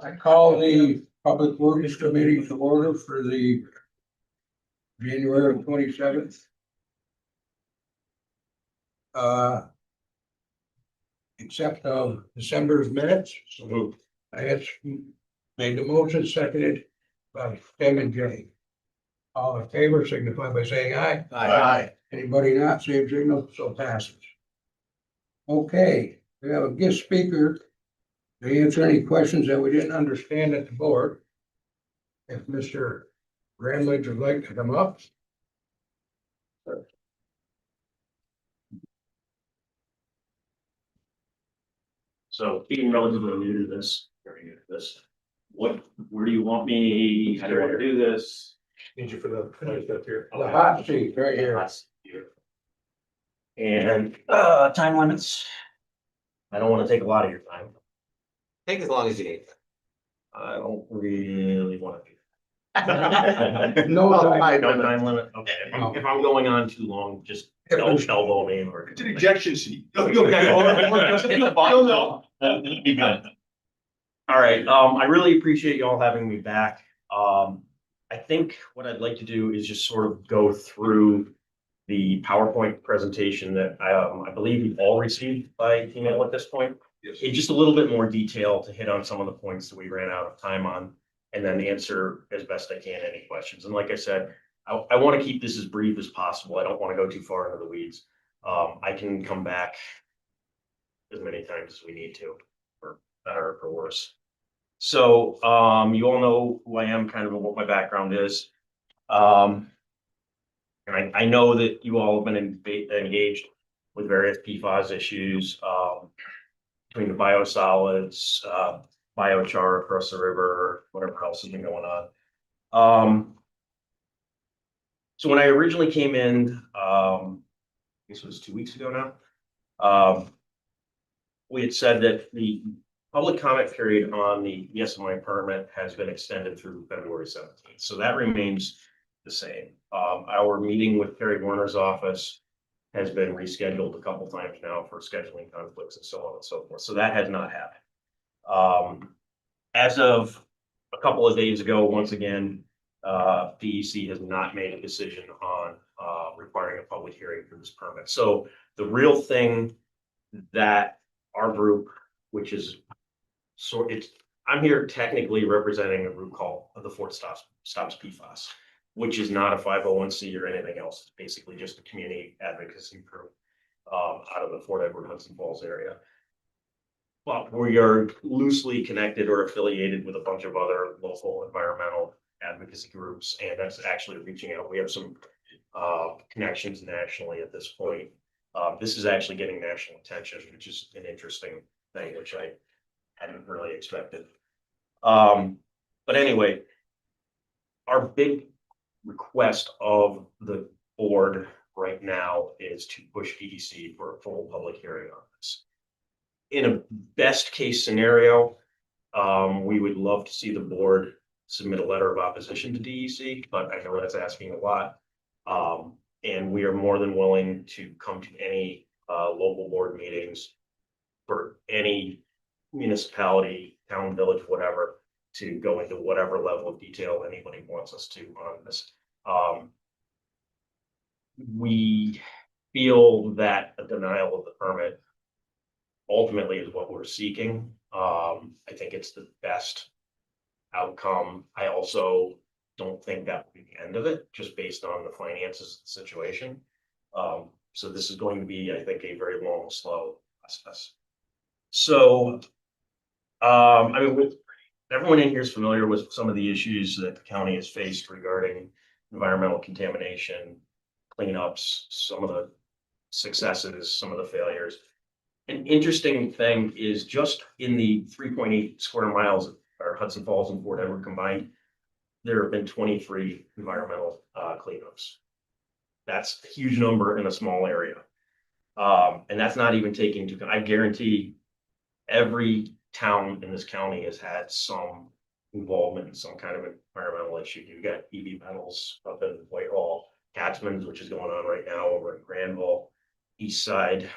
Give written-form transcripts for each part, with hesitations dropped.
I call the Public Works Committee to order for the January 27th. Except of December's minutes. So I had made the motion, seconded by Tim and Jay. All in favor, signify by saying aye. Aye. Anybody not, same signal, so passes. Okay, we have a guest speaker to answer any questions that we didn't understand at the board. If Mr. Gramlich would like to come up. So being relatively new to this, very new to this, where do you want me, how do you want to do this? Need you for the stuff here. The hot seat right here. Last year. And, time limits. I don't want to take a lot of your time. Take as long as you need. I don't really want to do No time. no time limit. Okay, if I'm going on too long, just elbow me or. It's an ejection seat. Okay. No. Be good. All right, I really appreciate you all having me back. I think what I'd like to do is just sort of go through the PowerPoint presentation that I believe you've all received by email at this point. Yes. In just a little bit more detail to hit on some of the points that we ran out of time on, and then answer as best I can any questions. And like I said, I want to keep this as brief as possible. I don't want to go too far into the weeds. I can come back as many times as we need to, for better or for worse. So you all know who I am, kind of what my background is. And I know that you all have been engaged with various PFAS issues, between the biosolids, biochar across the river, whatever else has been going on. So when I originally came in, this was 2 weeks ago now, we had said that the public comment period on the ESMI permit has been extended through February 17th. So that remains the same. Our meeting with Terry Warner's office has been rescheduled a couple times now for scheduling conflicts and so on and so forth. So that has not happened. As of a couple of days ago, once again, DEC has not made a decision on requiring a public hearing for this permit. So the real thing that our group, which is I'm here technically representing a group called the Fort Stops PFAS, which is not a 501c or anything else. It's basically just a community advocacy group out of the Fort Edward Hudson Falls area. But we are loosely connected or affiliated with a bunch of other local environmental advocacy groups, and that's actually reaching out. We have some connections nationally at this point. This is actually getting national attention, which is an interesting thing, which I hadn't really expected. But anyway, our big request of the board right now is to push DEC for a full public hearing on this. In a best case scenario, we would love to see the board submit a letter of opposition to DEC, but I know that's asking a lot. And we are more than willing to come to any local board meetings for any municipality, town, village, whatever, to go into whatever level of detail anybody wants us to on this. We feel that a denial of the permit ultimately is what we're seeking. I think it's the best outcome. I also don't think that will be the end of it, just based on the finances of the situation. So this is going to be, I think, a very long, slow process. So, I mean, everyone in here is familiar with some of the issues that the county has faced regarding environmental contamination, cleanups, some of the successes, some of the failures. An interesting thing is just in the 3.8 square miles of Hudson Falls and Fort Edward combined, there have been 23 environmental cleanups. That's a huge number in a small area. And that's not even taking into, I guarantee every town in this county has had some involvement in some kind of environmental issue. You've got EV Metals up in Whitehall, Catsman's, which is going on right now over in Granville, East Side.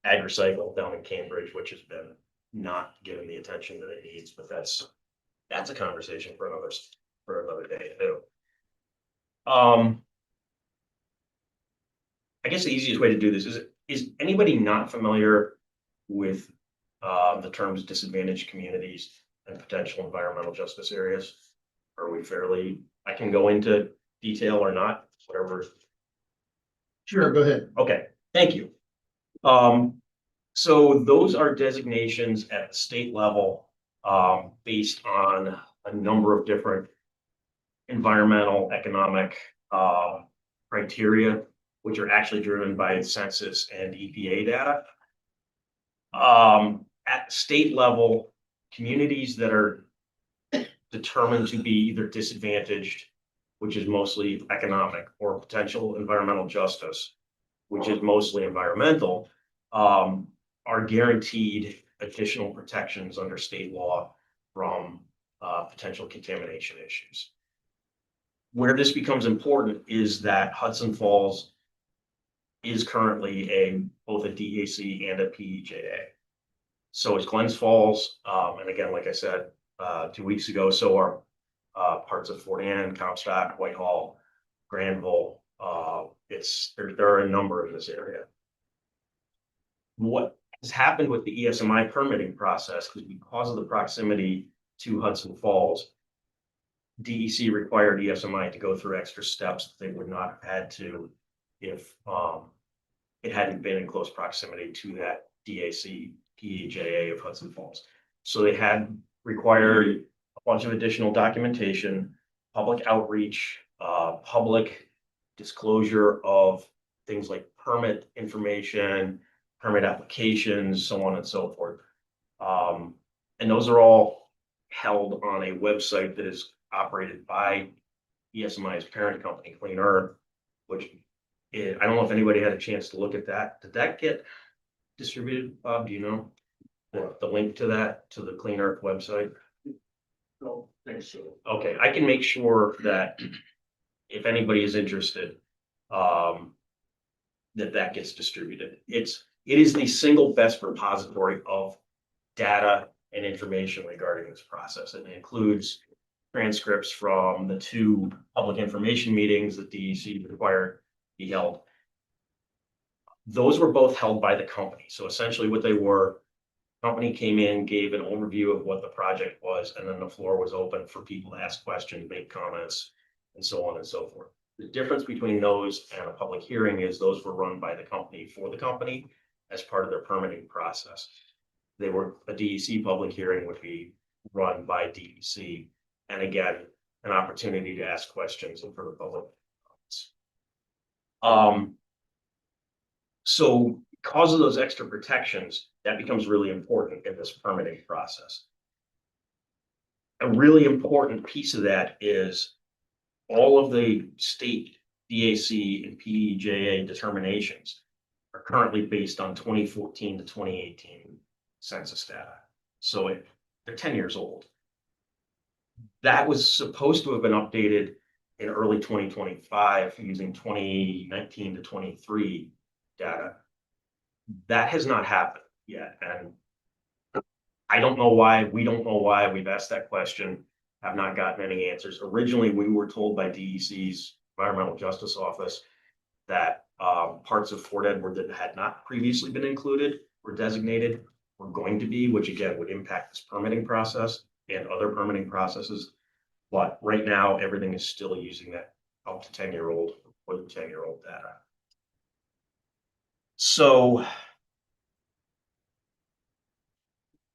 AgriCycle down in Cambridge, which has been not given the attention that it needs, but that's a conversation for another day too. I guess the easiest way to do this is anybody not familiar with the terms disadvantaged communities and potential environmental justice areas? Are we fairly, I can go into detail or not, whatever. Sure, go ahead. Okay, thank you. So those are designations at the state level, based on a number of different environmental, economic, criteria, which are actually driven by census and EPA data. At the state level, communities that are determined to be either disadvantaged, which is mostly economic, or potential environmental justice, which is mostly environmental, are guaranteed additional protections under state law from potential contamination issues. Where this becomes important is that Hudson Falls is currently both a DAC and a PEJA. So is Glens Falls, and again, like I said 2 weeks ago, so are parts of Fort Ann, Comstock, Whitehall, Granville. There are a number in this area. What has happened with the ESMI permitting process is because of the proximity to Hudson Falls, DEC required ESMI to go through extra steps that they would not have had to if it hadn't been in close proximity to that DAC PEJA of Hudson Falls. So they had required a bunch of additional documentation, public outreach, public disclosure of things like permit information, permit applications, so on and so forth. And those are all held on a website that is operated by ESMI's parent company, Clean Earth, which I don't know if anybody had a chance to look at that. Did that get distributed, Bob? Do you know the link to that, to the Clean Earth website? No, think so. Okay, I can make sure that if anybody is interested, that gets distributed. It is the single best repository of data and information regarding this process. It includes transcripts from the 2 public information meetings that DEC required be held. Those were both held by the company. So essentially what they were, company came in, gave an overview of what the project was, and then the floor was open for people to ask questions, make comments, and so on and so forth. The difference between those and a public hearing is those were run by the company for the company as part of their permitting process. A DEC public hearing would be run by DEC. And again, an opportunity to ask questions and for the public. So because of those extra protections, that becomes really important in this permitting process. A really important piece of that is all of the state DAC and PEJA determinations are currently based on 2014 to 2018 census data. So they're 10 years old. That was supposed to have been updated in early 2025 using 2019 to 23 data. That has not happened yet. And I don't know why. We don't know why. We've asked that question, have not gotten any answers. Originally, we were told by DEC's Environmental Justice Office that parts of Fort Edward that had not previously been included or designated were going to be, which again would impact this permitting process and other permitting processes. But right now, everything is still using that up to 10-year-old or the 10-year-old data. So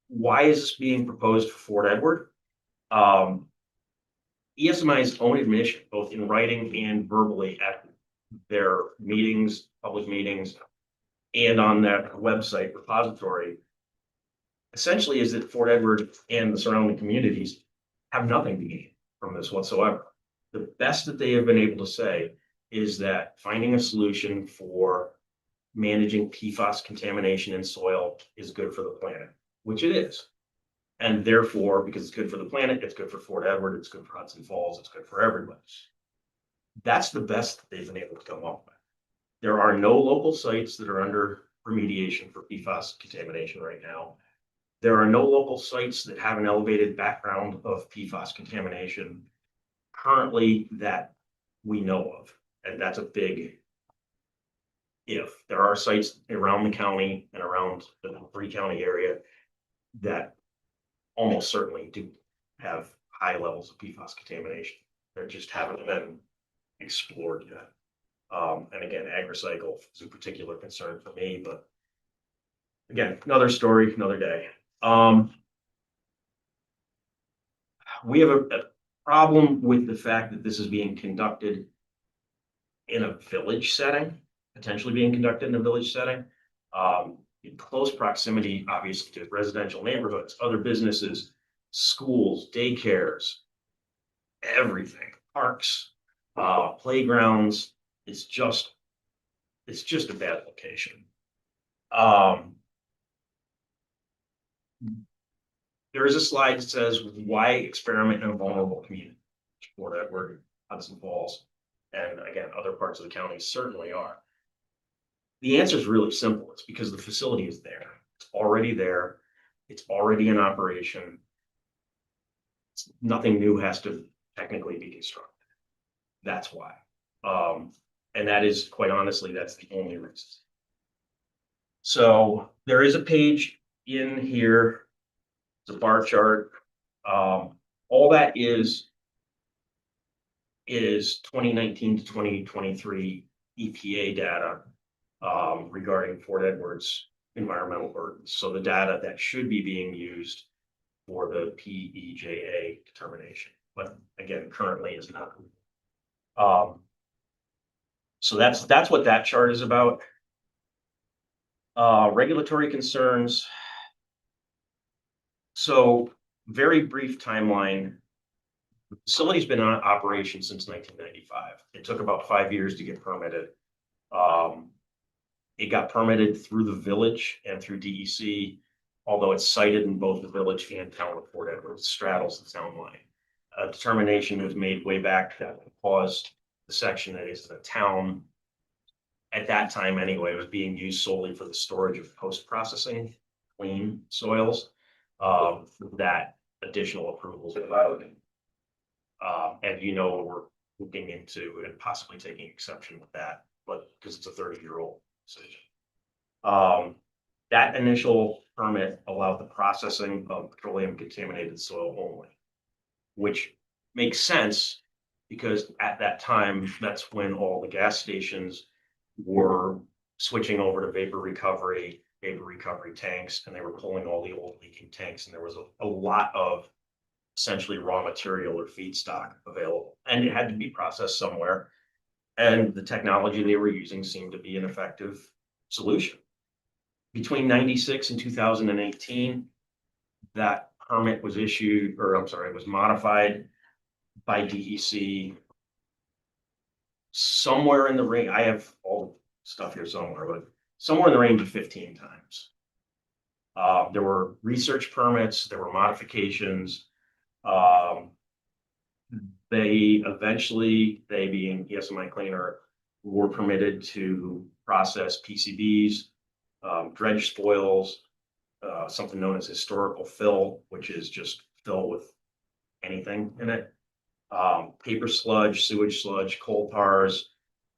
why is this being proposed for Fort Edward? ESMI's own admission, both in writing and verbally at their meetings, public meetings, and on that website repository, essentially is that Fort Edward and the surrounding communities have nothing to gain from this whatsoever. The best that they have been able to say is that finding a solution for managing PFAS contamination in soil is good for the planet, which it is. And therefore, because it's good for the planet, it's good for Fort Edward, it's good for Hudson Falls, it's good for everybody. That's the best that they've been able to come up with. There are no local sites that are under remediation for PFAS contamination right now. There are no local sites that have an elevated background of PFAS contamination currently that we know of, and that's a big if. There are sites around the county and around the 3-county area that almost certainly do have high levels of PFAS contamination. They just haven't been explored yet. And again, AgriCycle is a particular concern for me, but again, another story, another day. We have a problem with the fact that this is being conducted in a village setting, potentially being conducted in a village setting. In close proximity, obviously, to residential neighborhoods, other businesses, schools, daycares, everything, parks, playgrounds. It's just a bad location. There is a slide that says why experiment in a vulnerable community. Port Edward, Hudson Falls, and again, other parts of the county certainly are. The answer is really simple. It's because the facility is there. It's already there. It's already in operation. Nothing new has to technically be constructed. That's why. And that is, quite honestly, that's the only reason. So there is a page in here. It's a bar chart. All that is 2019 to 2023 EPA data regarding Fort Edward's environmental burdens. So the data that should be being used for the PEJA determination, but again, currently is not. So that's what that chart is about. Regulatory concerns. So very brief timeline. The facility's been in operation since 1995. It took about 5 years to get permitted. It got permitted through the village and through DEC, although it's sited in both the village and town of Fort Edward. It straddles the town line. A determination was made way back that caused the section that is the town, at that time anyway, was being used solely for the storage of post-processing clean soils. That additional approvals were allowed. And we're looking into and possibly taking exception with that, but because it's a 30-year-old decision. That initial permit allowed the processing of petroleum contaminated soil only, which makes sense because at that time, that's when all the gas stations were switching over to vapor recovery tanks, and they were pulling all the old leaking tanks, and there was a lot of essentially raw material or feedstock available, and it had to be processed somewhere. And the technology they were using seemed to be an effective solution. Between 96 and 2018, that permit was issued, or I'm sorry, it was modified by DEC somewhere in the range. I have all the stuff here somewhere, but somewhere in the range of 15 times. There were research permits, there were modifications. They being ESMI Cleaner, were permitted to process PCBs, dredge spoils, something known as historical fill, which is just fill with anything in it. Paper sludge, sewage sludge, coal tars.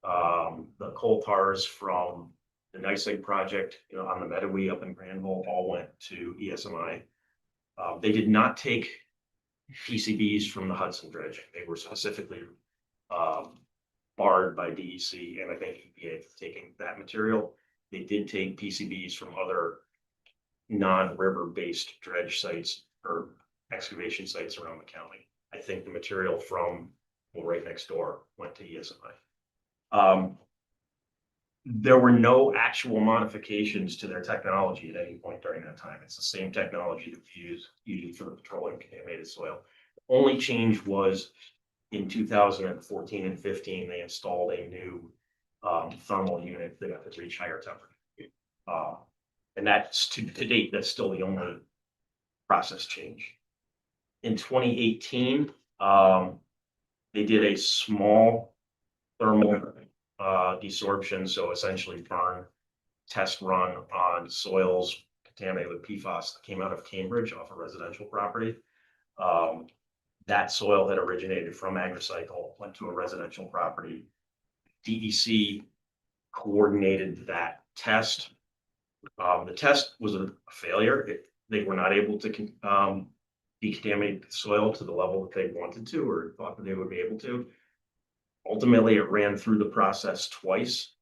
The coal tars from the NYSEG project, on the Medowee up in Granville, all went to ESMI. They did not take PCBs from the Hudson dredging. They were specifically barred by DEC and I think EPA for taking that material. They did take PCBs from other non-river based dredge sites or excavation sites around the county. I think the material from right next door went to ESMI. There were no actual modifications to their technology at any point during that time. It's the same technology that we use for the petroleum contaminated soil. The only change was in 2014 and 15, they installed a new thermal unit that could reach higher temperature. And that's to date, that's still the only process change. In 2018, they did a small thermal desorption, so essentially burn test run on soils contaminated with PFAS that came out of Cambridge off a residential property. That soil had originated from AgriCycle, went to a residential property. DEC coordinated that test. The test was a failure. They were not able to decontaminate the soil to the level that they wanted to or thought that they would be able to. Ultimately, it ran through the process twice.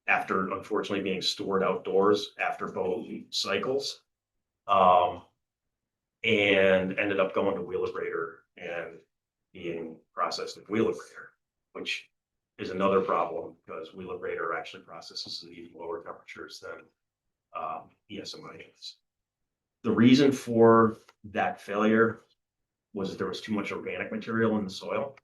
After unfortunately being stored outdoors after both cycles, and ended up going to Wheelabrator and being processed at Wheelabrator, which is another problem because Wheelabrator actually processes at even lower temperatures than ESMI is. The reason for that failure was there was too much organic material in the soil,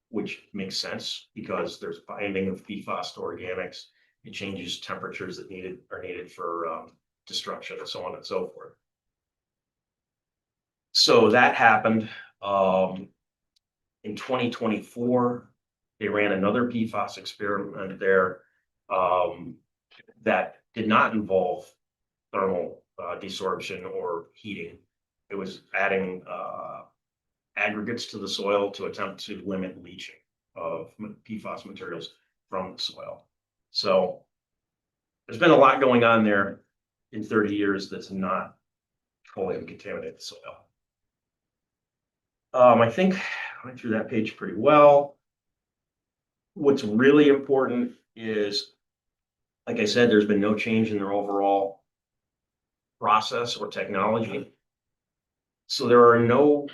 which makes sense because there's binding of PFAS to organics. It changes temperatures that are needed for destruction and so on and so forth. So that happened. In 2024, they ran another PFAS experiment there that did not involve thermal desorption or heating. It was adding aggregates to the soil to attempt to limit leaching of PFAS materials from the soil. So there's been a lot going on there in 30 years that's not fully contaminated soil. I think I went through that page pretty well. What's really important is, like I said, there's been no change in their overall process or technology. So there are no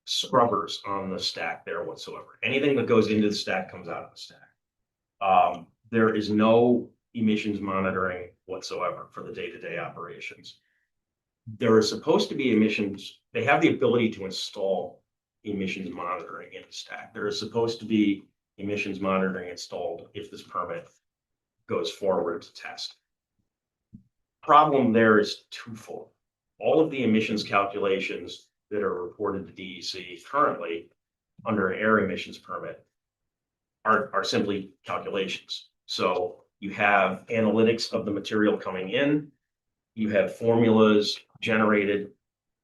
scrubbers on the stack there whatsoever. Anything that goes into the stack comes out of the stack. There is no emissions monitoring whatsoever for the day-to-day operations. There are supposed to be emissions. They have the ability to install emissions monitoring in the stack. There is supposed to be emissions monitoring installed if this permit goes forward to test. Problem there is twofold. All of the emissions calculations that are reported to DEC currently under an air emissions permit are simply calculations. So you have analytics of the material coming in. You have formulas generated.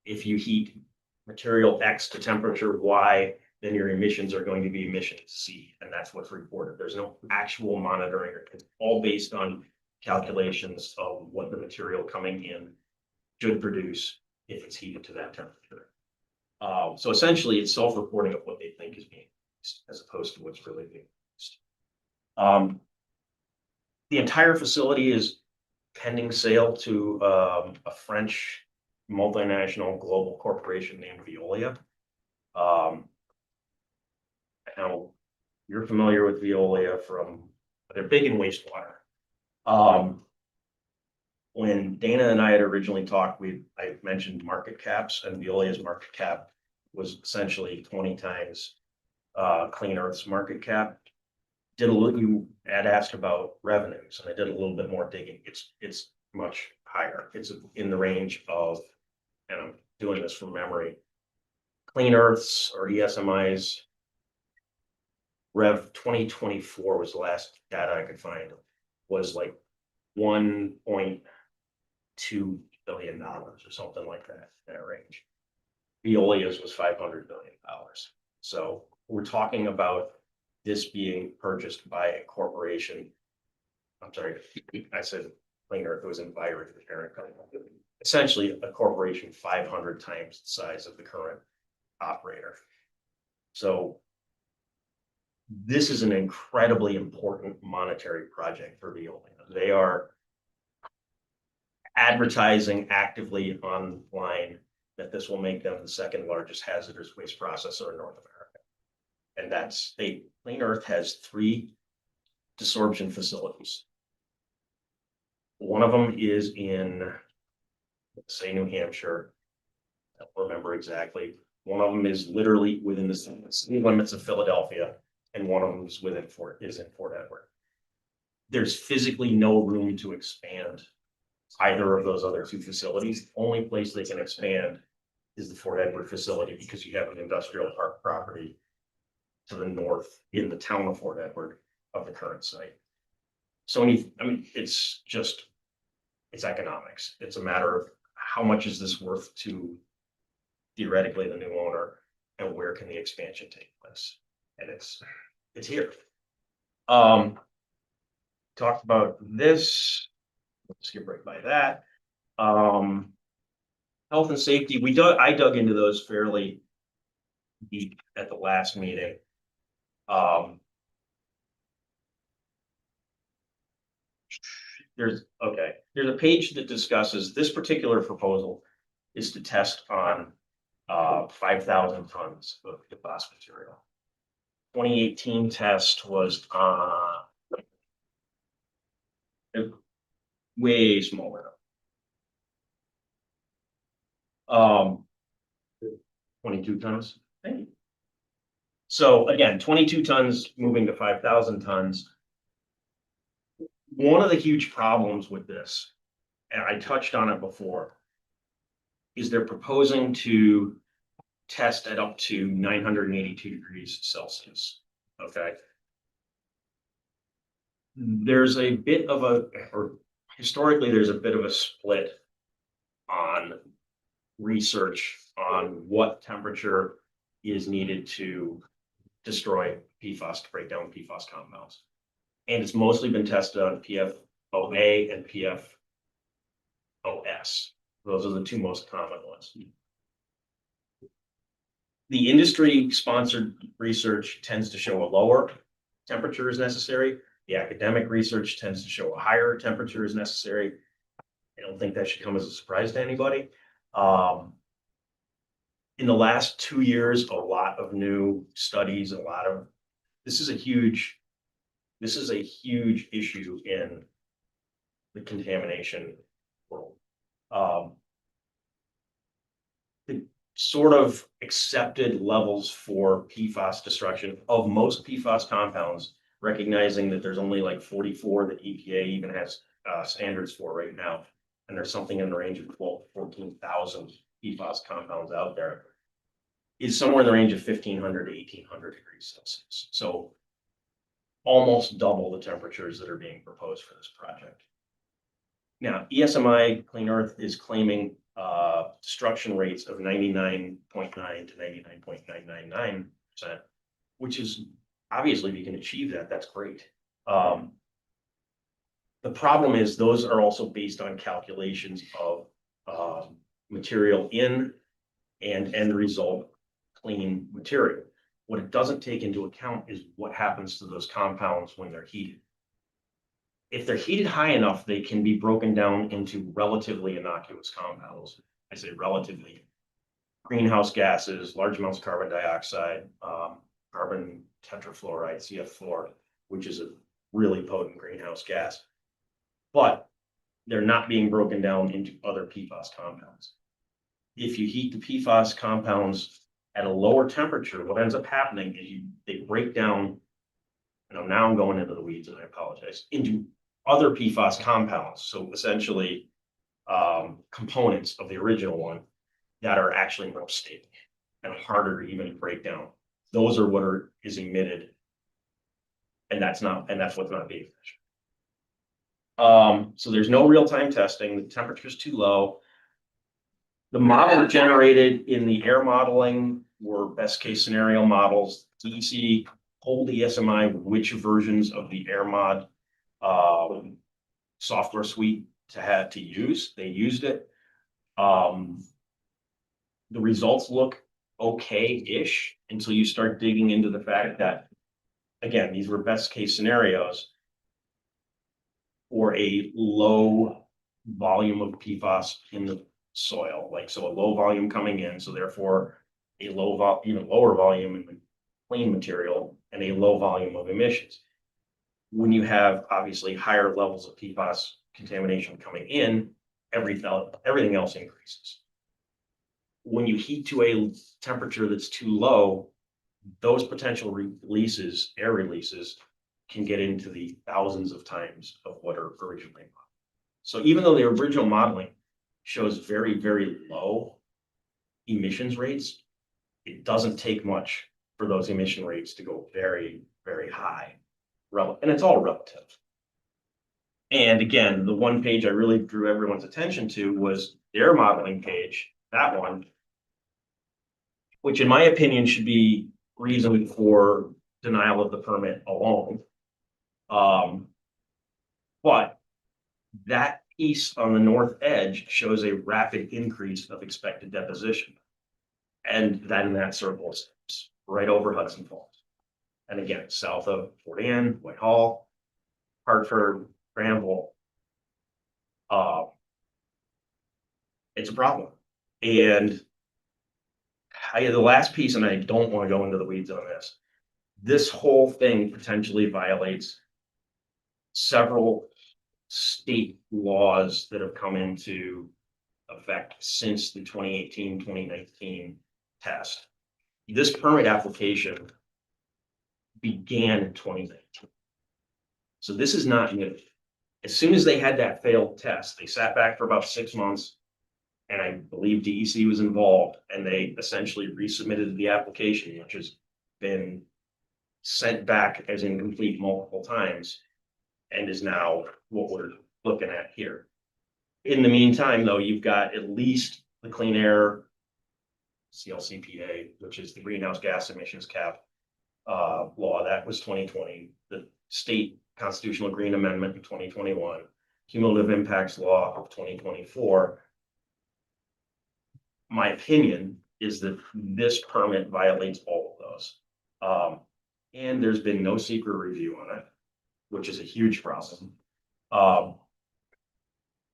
If you heat material X to temperature Y, then your emissions are going to be emissions C, and that's what's reported. There's no actual monitoring. It's all based on calculations of what the material coming in should produce if it's heated to that temperature. So essentially, it's self-reporting of what they think is being used as opposed to what's really being used. The entire facility is pending sale to a French multinational global corporation named Veolia. Now, you're familiar with Veolia they're big in wastewater. When Dana and I had originally talked, I mentioned market caps, and Veolia's market cap was essentially 20 times Clean Earth's market cap. You had asked about revenues, and I did a little bit more digging. It's much higher. It's in the range of, and I'm doing this from memory, Clean Earth's or ESMI's Rev 2024 was the last data I could find, was like $1.2 billion or something like that range. Veolia's was $500 billion. So we're talking about this being purchased by a corporation. I'm sorry, I said Clean Earth, was Environ, the parent company. Essentially a corporation 500 times the size of the current operator. So this is an incredibly important monetary project for Veolia. They are advertising actively online that this will make them the second largest hazardous waste processor in North America. And Clean Earth has 3 desorption facilities. One of them is in, say, New Hampshire. I don't remember exactly. One of them is literally within the city limits of Philadelphia, and one of them is in Fort Edward. There's physically no room to expand either of those other 2 facilities. The only place they can expand is the Fort Edward facility because you have an industrial park property to the north in the town of Fort Edward of the current site. So it's just, it's economics. It's a matter of how much is this worth to theoretically the new owner, and where can the expansion take place? And it's here. Talked about this, skip right by that. Health and safety, I dug into those fairly deep at the last meeting. There's a page that discusses this particular proposal is to test on 5,000 tons of PFAS material. 2018 test was way smaller. 22 tons. Thank you. So again, 22 tons moving to 5,000 tons. One of the huge problems with this, and I touched on it before, is they're proposing to test at up to 982 degrees Celsius. Okay. There's a bit of or historically, there's a bit of a split on research on what temperature is needed to destroy PFAS, to break down PFAS compounds. And it's mostly been tested on PFOA and PFOS. Those are the two most common ones. The industry sponsored research tends to show a lower temperature is necessary. The academic research tends to show a higher temperature is necessary. I don't think that should come as a surprise to anybody. In the last 2 years, a lot of new studies, this is a huge issue in the contamination world. The sort of accepted levels for PFAS destruction of most PFAS compounds, recognizing that there's only like 44 that EPA even has standards for right now, and there's something in the range of 12, 14,000 PFAS compounds out there, is somewhere in the range of 1,500 to 1,800 degrees Celsius. So almost double the temperatures that are being proposed for this project. Now, ESMI Clean Earth is claiming destruction rates of 99.9 to 99.999%, which is obviously, if you can achieve that, that's great. The problem is those are also based on calculations of material in and end result clean material. What it doesn't take into account is what happens to those compounds when they're heated. If they're heated high enough, they can be broken down into relatively innocuous compounds. I say relatively. Greenhouse gases, large amounts of carbon dioxide, carbon tetrafluoride, CF4, which is a really potent greenhouse gas. But they're not being broken down into other PFAS compounds. If you heat the PFAS compounds at a lower temperature, what ends up happening is they break down, and now I'm going into the weeds and I apologize, into other PFAS compounds. So essentially components of the original one that are actually more stable and harder to even break down. Those are what is emitted, and that's what's not being measured. So there's no real-time testing. The temperature is too low. The model generated in the air modeling were best case scenario models. DEC told ESMI which versions of the air mod software suite to use. They used it. The results look okay-ish until you start digging into the fact that, again, these were best case scenarios for a low volume of PFAS in the soil, so a low volume coming in, so therefore a even lower volume in the clean material and a low volume of emissions. When you have obviously higher levels of PFAS contamination coming in, everything else increases. When you heat to a temperature that's too low, those potential air releases can get into the thousands of times of what are originally modeled. So even though the original modeling shows very, very low emissions rates, it doesn't take much for those emission rates to go very, very high. And it's all relative. And again, the one page I really drew everyone's attention to was their modeling page, that one, which in my opinion should be reason for denial of the permit alone. But that piece on the north edge shows a rapid increase of expected deposition. And then that circle is right over Hudson Falls. And again, south of Fort Ann, Whitehall, Hartford, Granville. It's a problem. And the last piece, and I don't want to go into the weeds on this, this whole thing potentially violates several state laws that have come into effect since the 2018-2019 test. This permit application began in 2019. So this is not new. As soon as they had that failed test, they sat back for about 6 months, and I believe DEC was involved, and they essentially resubmitted the application, which has been sent back as incomplete multiple times, and is now what we're looking at here. In the meantime, though, you've got at least the Clean Air CLCPA, which is the greenhouse gas emissions cap law, that was 2020, the state constitutional green amendment in 2021, cumulative impacts law of 2024. My opinion is that this permit violates all of those. And there's been no secret review on it, which is a huge problem.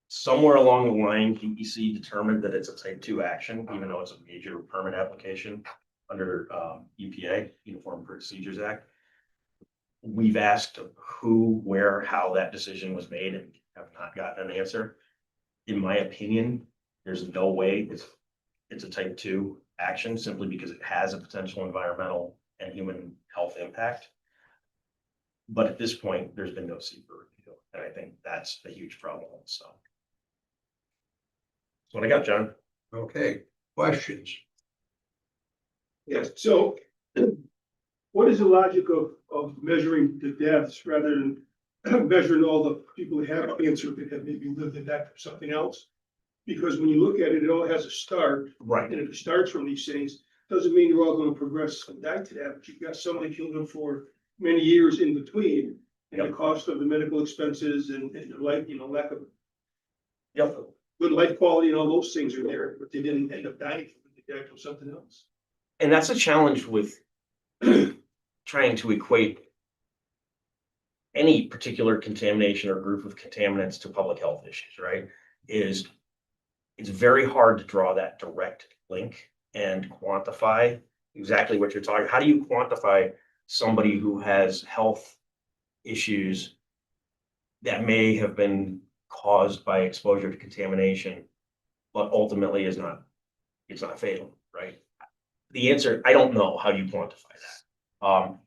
Somewhere along the line, DEC determined that it's a type 2 action, even though it's a major permit application under UPA, Uniform Procedures Act. We've asked who, where, how that decision was made and have not gotten an answer. In my opinion, there's no way it's a type 2 action simply because it has a potential environmental and human health impact. But at this point, there's been no secret review, and I think that's a huge problem. So that's what I got, John. Okay, questions? Yes, so what is the logic of measuring the deaths rather than measuring all the people that have cancer that have maybe lived and died from something else? Because when you look at it, it all has a start. Right. And if it starts from these things, doesn't mean you're all going to progress and die to that, but you've got somebody killed them for many years in between. And the cost of the medical expenses and the life, lack of good life quality and all those things are there, but they didn't end up dying from it. They died from something else. And that's a challenge with trying to equate any particular contamination or group of contaminants to public health issues, right? It's very hard to draw that direct link and quantify exactly what you're talking. How do you quantify somebody who has health issues that may have been caused by exposure to contamination, but ultimately it's not fatal, right? The answer, I don't know how you quantify that.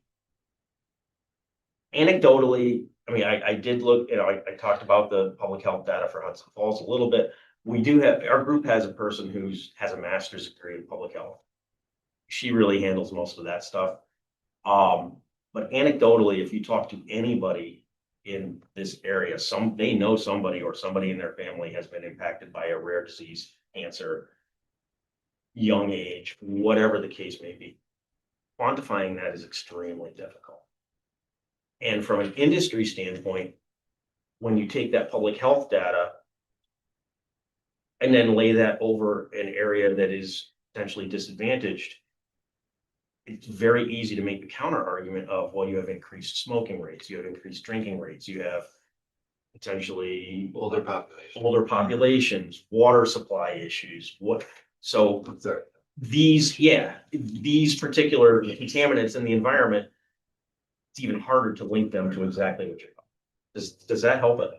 Anecdotally, I mean, I did look, I talked about the public health data for Hudson Falls a little bit. We do have, our group has a person who has a master's degree in public health. She really handles most of that stuff. But anecdotally, if you talk to anybody in this area, they know somebody or somebody in their family has been impacted by a rare disease, cancer, young age, whatever the case may be. Quantifying that is extremely difficult. And from an industry standpoint, when you take that public health data and then lay that over an area that is potentially disadvantaged, it's very easy to make the counter argument of, well, you have increased smoking rates, you have increased drinking rates, you have potentially Older population. older populations, water supply issues. So Sorry. these particular contaminants in the environment, it's even harder to link them to exactly what you're talking. Does that help it?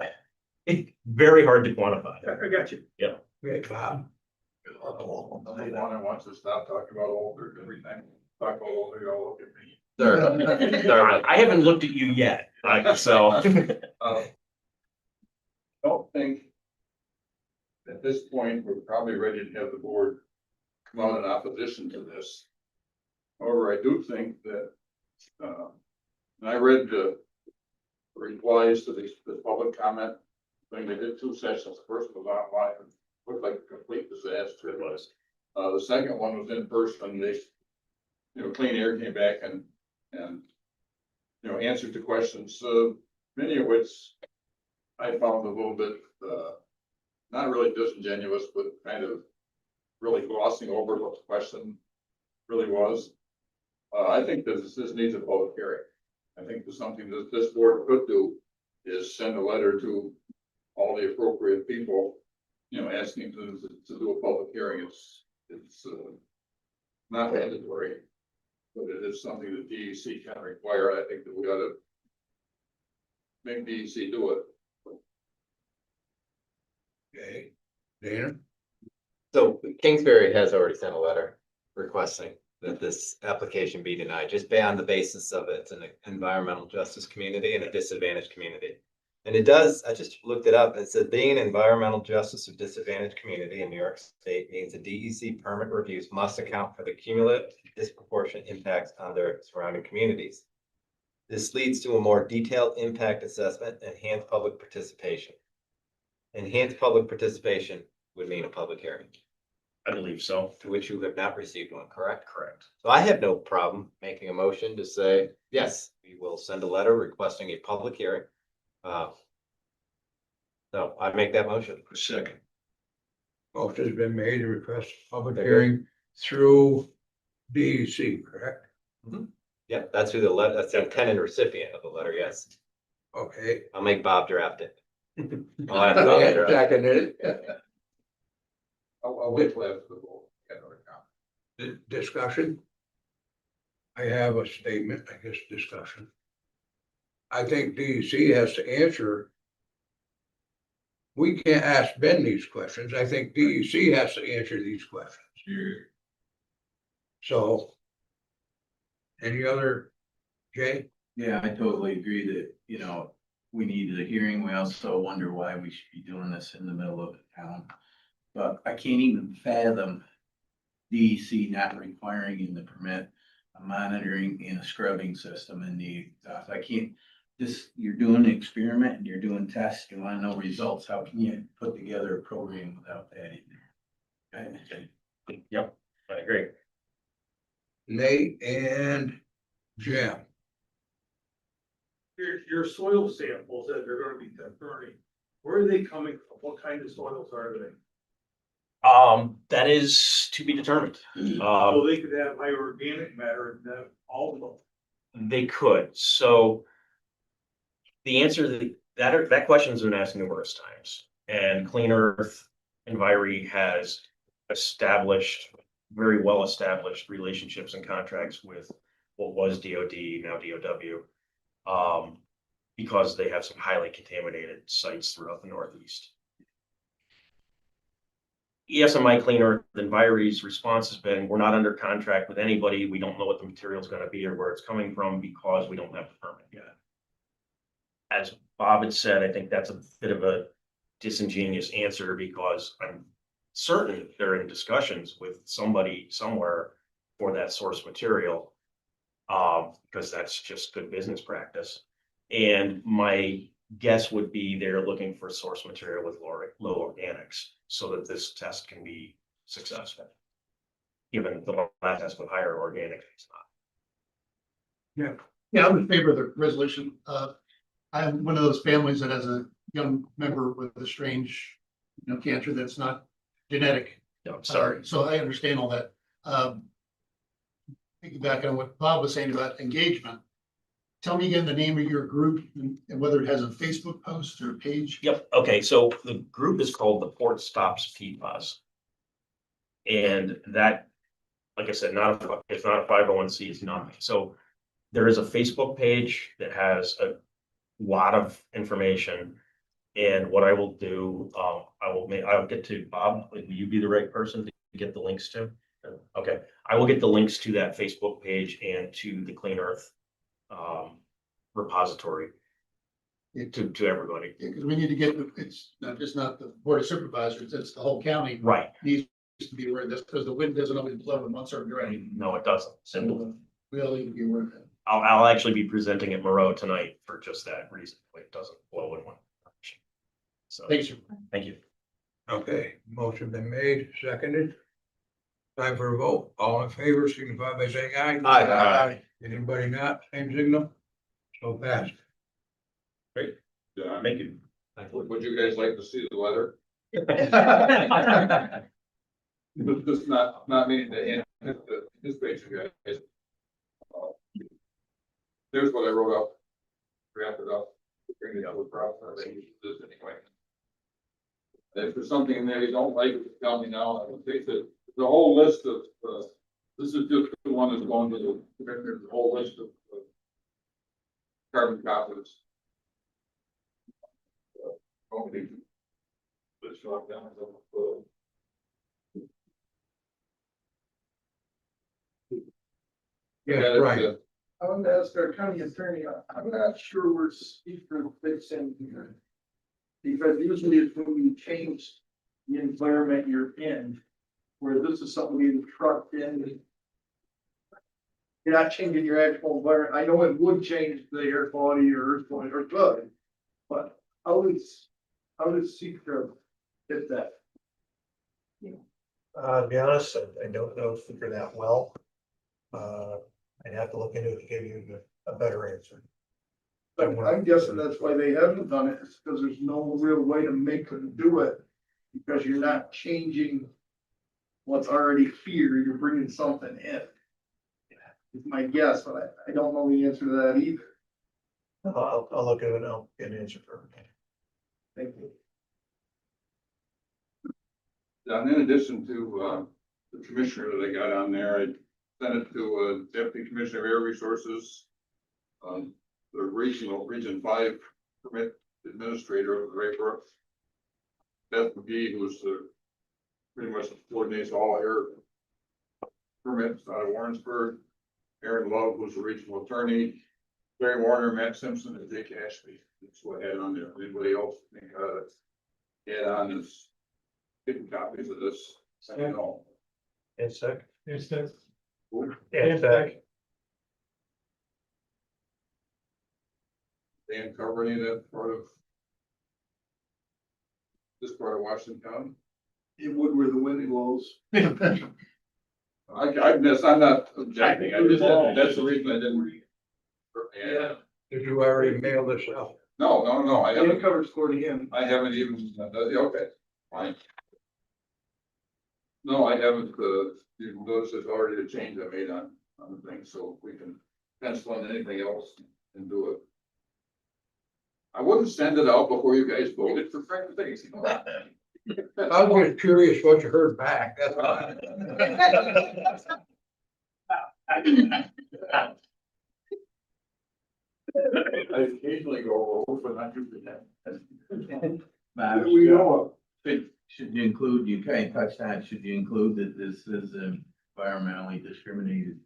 It's very hard to quantify. I got you. Yeah. Okay, Bob. I want to stop talking about older everything. Talk about older, you all look at me. Sorry. I haven't looked at you yet, so. Don't think at this point, we're probably ready to have the board come out in opposition to this. However, I do think that, and I read the replies to the public comment. Thing, they did 2 sessions, the first was online, and looked like a complete disaster. It was. The second one was in person, they, Clean Air came back and, answered the questions, many of which I found a little bit, not really disingenuous, but kind of really glossing over what the question really was. I think that this needs a public hearing. I think there's something that this board could do is send a letter to all the appropriate people, asking to do a public hearing. It's not mandatory, but it is something that DEC can require. I think that we ought to make DEC do it. Okay, Dana? So Kingsbury has already sent a letter requesting that this application be denied, just on the basis of it's an environmental justice community and a disadvantaged community. And it does, I just looked it up, it said being an environmental justice or disadvantaged community in New York State means the DEC permit reviews must account for the cumulative disproportionate impacts on their surrounding communities. This leads to a more detailed impact assessment and enhanced public participation. Enhanced public participation would mean a public hearing, I believe so. to which you have not received one, correct? Correct. So I have no problem making a motion to say, yes, we will send a letter requesting a public hearing. So I make that motion. Second. Motion's been made to request a public Okay. hearing through DEC, correct? Yep, that's who the letter, that's the intended recipient of the letter, yes. Okay. I'll make Bob draft it. I'll have Bob draft it. Seconded it. I'll wait till after the vote. Get another comment. Discussion? I have a statement, I guess, discussion. I think DEC has to answer. We can't ask Ben these questions. I think DEC has to answer these questions. So. Any other, Jay? Yeah, I totally agree that, we needed a hearing. We also wonder why we should be doing this in the middle of the town. But I can't even fathom DEC not requiring in the permit a monitoring and a scrubbing system in the exhaust. I can't, you're doing an experiment and you're doing tests, you wanna know results. How can you put together a program without that in there? Yep, I agree. Nate and Jim. Your soil samples that they're gonna be burning, where are they coming from? What kind of soils are they? That is to be determined. So they could have higher organic matter in that, all of them. They could, so. The answer to that question has been asked numerous times, and Clean Earth Enviri has very well established relationships and contracts with what was DOD, now DOW. Because they have some highly contaminated sites throughout the Northeast. ESMI Clean Earth Enviri's response has been, we're not under contract with anybody. We don't know what the material is going to be or where it's coming from because we don't have the permit yet. As Bob had said, I think that's a bit of a disingenuous answer because I'm certain they're in discussions with somebody somewhere for that source material. Because that's just good business practice. And my guess would be they're looking for source material with low organics so that this test can be successful. Given the last test with higher organic, it's not. Yeah, I'm in favor of the resolution. I'm one of those families that has a young member with a strange, cancer that's not genetic. No, I'm sorry. So I understand all that. Piggyback on what Bob was saying about engagement. Tell me again the name of your group and whether it has a Facebook post or a page. Yep. Okay. So the group is called the Port Stops PFAS. And that, like I said, it's not a 501c, it's nothing. So there is a Facebook page that has a lot of information. And what I will do, I'll get to Bob. Will you be the right person to get the links to? Okay, I will get the links to that Facebook page and to the Clean Earth repository to everybody. Because we need to get, it's not the Board of Supervisors, it's the whole county Right. needs to be aware of this because the wind doesn't always blow in one certain direction. No, it doesn't. Simple. So we all need to be aware of that. I'll actually be presenting at Moreau tonight for just that reason. It doesn't blow in one direction. So, Thanks, sir. thank you. Okay, motion been made, seconded. Time for a vote. All in favor, signify by saying aye. Aye. Anybody not, same signal? So passed. Yeah, Thank you. would you guys like to see the letter? Just not meaning to anticipate you guys. Here's what I wrote up, drafted up, bring it up with process, this anyway. If there's something in there you don't like, tell me now, I will fix it. The whole list of, this is just the one that's going to the commissioner, the whole list of carbon copies. Only. Let's drop down. Yes, right. I want to ask our county attorney, I'm not sure where speaker fits in here. Because usually it's when you change the environment you're in, where this is something you trucked in. You're not changing your actual environment. I know it would change the air quality or earth quality or good. But how does secret fit that? To be honest, I don't know Flickr that well. I'd have to look into it to give you a better answer. But I'm guessing that's why they haven't done it, is because there's no real way to make them do it. Because you're not changing what's already here, you're bringing something in. It's my guess, but I don't know the answer to that either. I'll look at it and I'll get an answer for you. Thank you. And in addition to, the commissioner that I got on there, I sent it to, Deputy Commissioner of Air Resources. The Region 5 permit administrator of the Raybrook. Beth McGee, who's the, pretty much coordinates all air permits out of Warrensburg. Aaron Love, who's the regional attorney. Barry Warner, Matt Simpson, and Dick Ashby. That's what I had on there. Anybody else think, add on is getting copies of this? You know. And sec. It's the. And sec. Dan cover any of that part of this part of Washington County? It would where the wind blows. I'm not objecting, I just, that's the reason I didn't. Yeah. Did you already mail this out? No, I Dan haven't, covers for him. I haven't even, okay, fine. No, I haven't, you notice there's already a change I made on the thing, so we can pencil in anything else and do it. I wouldn't send it out before you guys voted for Frank things, you know. I was just curious what you heard back, that's all. I occasionally go over, but not usually that. Bob, We know should you include, you kind of touched on, should you include that this is an environmentally discriminated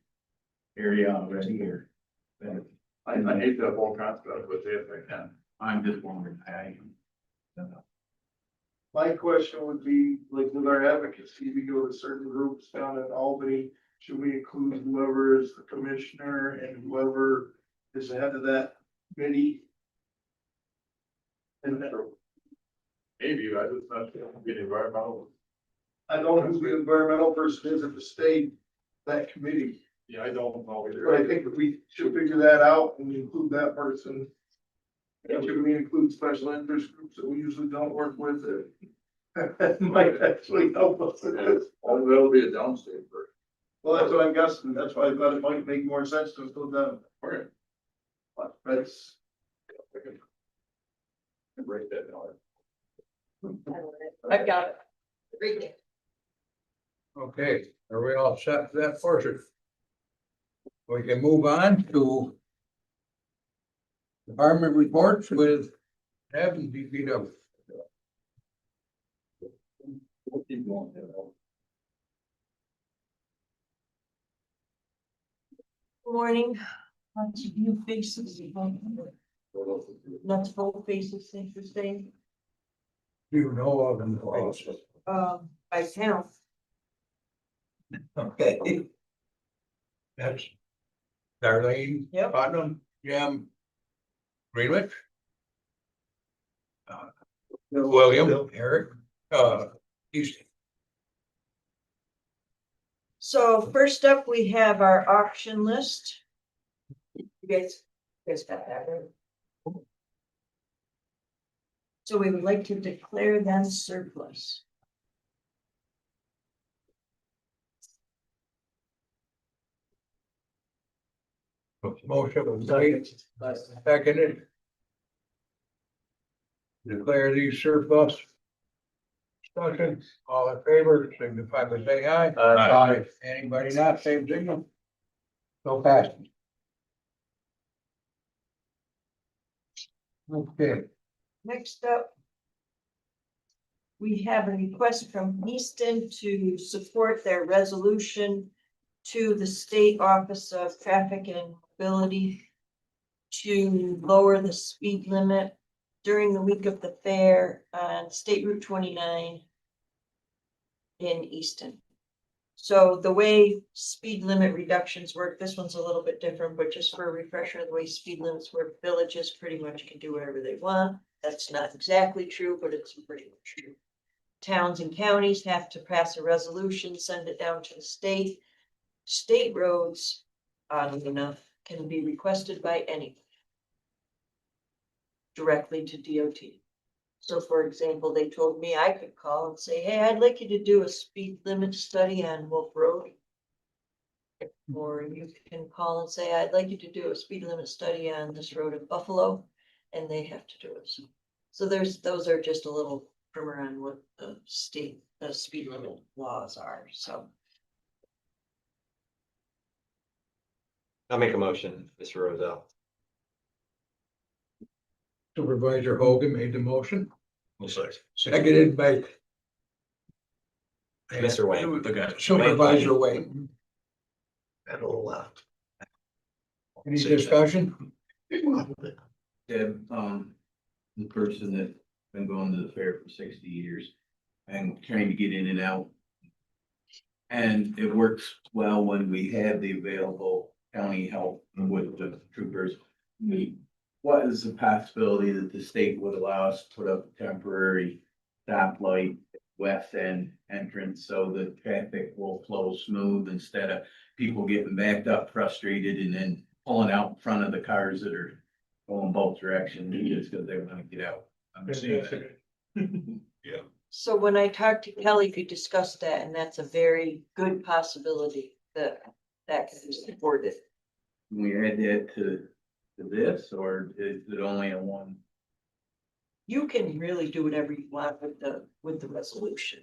area already here? I hate that whole concept, but if I can. I'm just wondering, My question would be, like with our advocacy, we go to certain groups down in Albany, should we include whoever is the commissioner and whoever is the head of that committee? And Maybe, I just not get environmental. I don't know who the environmental person is at the state, that committee, Yeah, I don't know either. but I think we should figure that out and include that person. And should we include special interest groups that we usually don't work with that might actually help us in this? Oh, that'll be a downstate for. Well, that's what I'm guessing, that's why I thought it might make more sense to include them. Okay. But that's, I can break that down. I've got it. Read it. Okay, are we all set for that portion? We can move on to department reports with Deb and DPW. Morning. Lots of new faces. Lots of old faces, interesting. Do you know of them? By count. Okay. That's Darlene. Yep. Putnam, Jim. Greenwich. William, Eric, Houston. So first up, we have our auction list. You guys got that, right? So we would like to declare them surplus. Motion was made, seconded. Declare these surplus. Discussion, all in favor, signify by saying aye. Aye. Anybody not, same signal. So passed. Okay, Next up, we have a request from Easton to support their resolution to the State Office of Traffic and Mobility to lower the speed limit during the week of the fair on State Route 29 in Easton. So the way speed limit reductions work, this one's a little bit different, but just for a refresher, the way speed limits work, villages pretty much can do whatever they want. That's not exactly true, but it's pretty much true. Towns and counties have to pass a resolution, send it down to the state. State roads, oddly enough, can be requested by anyone directly to DOT. So for example, they told me I could call and say, hey, I'd like you to do a speed limit study on Wolf Road. Or you can call and say, I'd like you to do a speed limit study on this road in Buffalo, and they have to do it. So those are just a little primer on what the state, the speed limit laws are, so. I'll make a motion, Mr. Roselle. Supervisor Hogan made the motion, We'll say. seconded by Mr. Wayne. The guy. Supervisor Wayne. And a little left. Any discussion? Deb, the person that's been going to the fair for 60 years and trying to get in and out. And it works well when we have the available county help with the troopers. What is the possibility that the state would allow us to put up a temporary stoplight west end entrance so the traffic will flow smooth instead of people getting backed up, frustrated, and then pulling out in front of the cars that are going both directions just because they want to get out. I'm seeing that. So when I talked to Kelly, we discussed that, and that's a very good possibility that can be supported. Can we add that to this, or is it only a one? You can really do whatever you want with the resolution.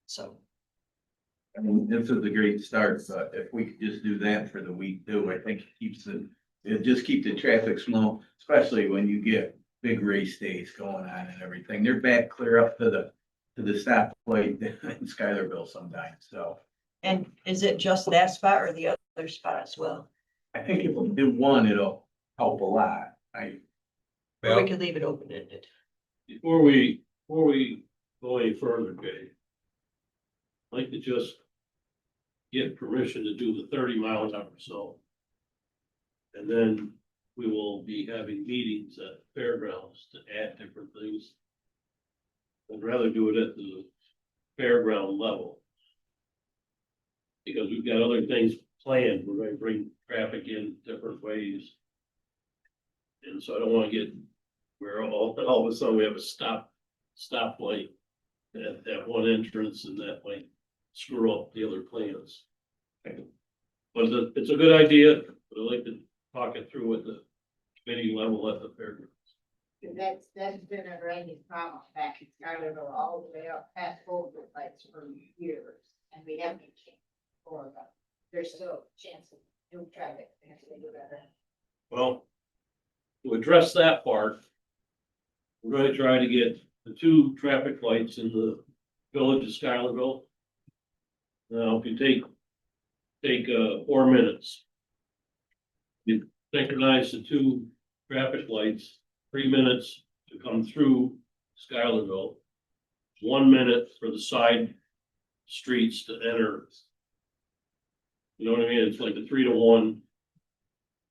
So, I mean, this is a great start, but if we could just do that for the week too, I think it just keep the traffic slow, especially when you get big race days going on and everything. They're back clear up to the stoplight in Schuylerville sometimes, so. and is it just that spot or the other spot as well? I think if we do one, it'll help a lot. Or we could leave it open-ended. Before we go any further, Dave, I'd like to just get permission to do the 30 miles an hour so. And then we will be having meetings at fairgrounds to add different things. I'd rather do it at the fairground level. Because we've got other things planned, we're going to bring traffic in different ways. And so I don't want to get where all of a sudden we have a stoplight at one entrance and that might screw up the other plans. But it's a good idea, but I'd like to talk it through at the committee level at the fairgrounds. That's been a drainage problem back in Schuylerville all the way up past Boulder Lights for years, and we haven't changed for them. There's still a chance of new traffic if they do that. Well, to address that part, we're going to try to get the 2 traffic lights in the village of Schuylerville. Now, if you take 4 minutes, you synchronize the 2 traffic lights, 3 minutes to come through Schuylerville, 1 minute for the side streets to enter You know what I mean? It's like a 3-to-1.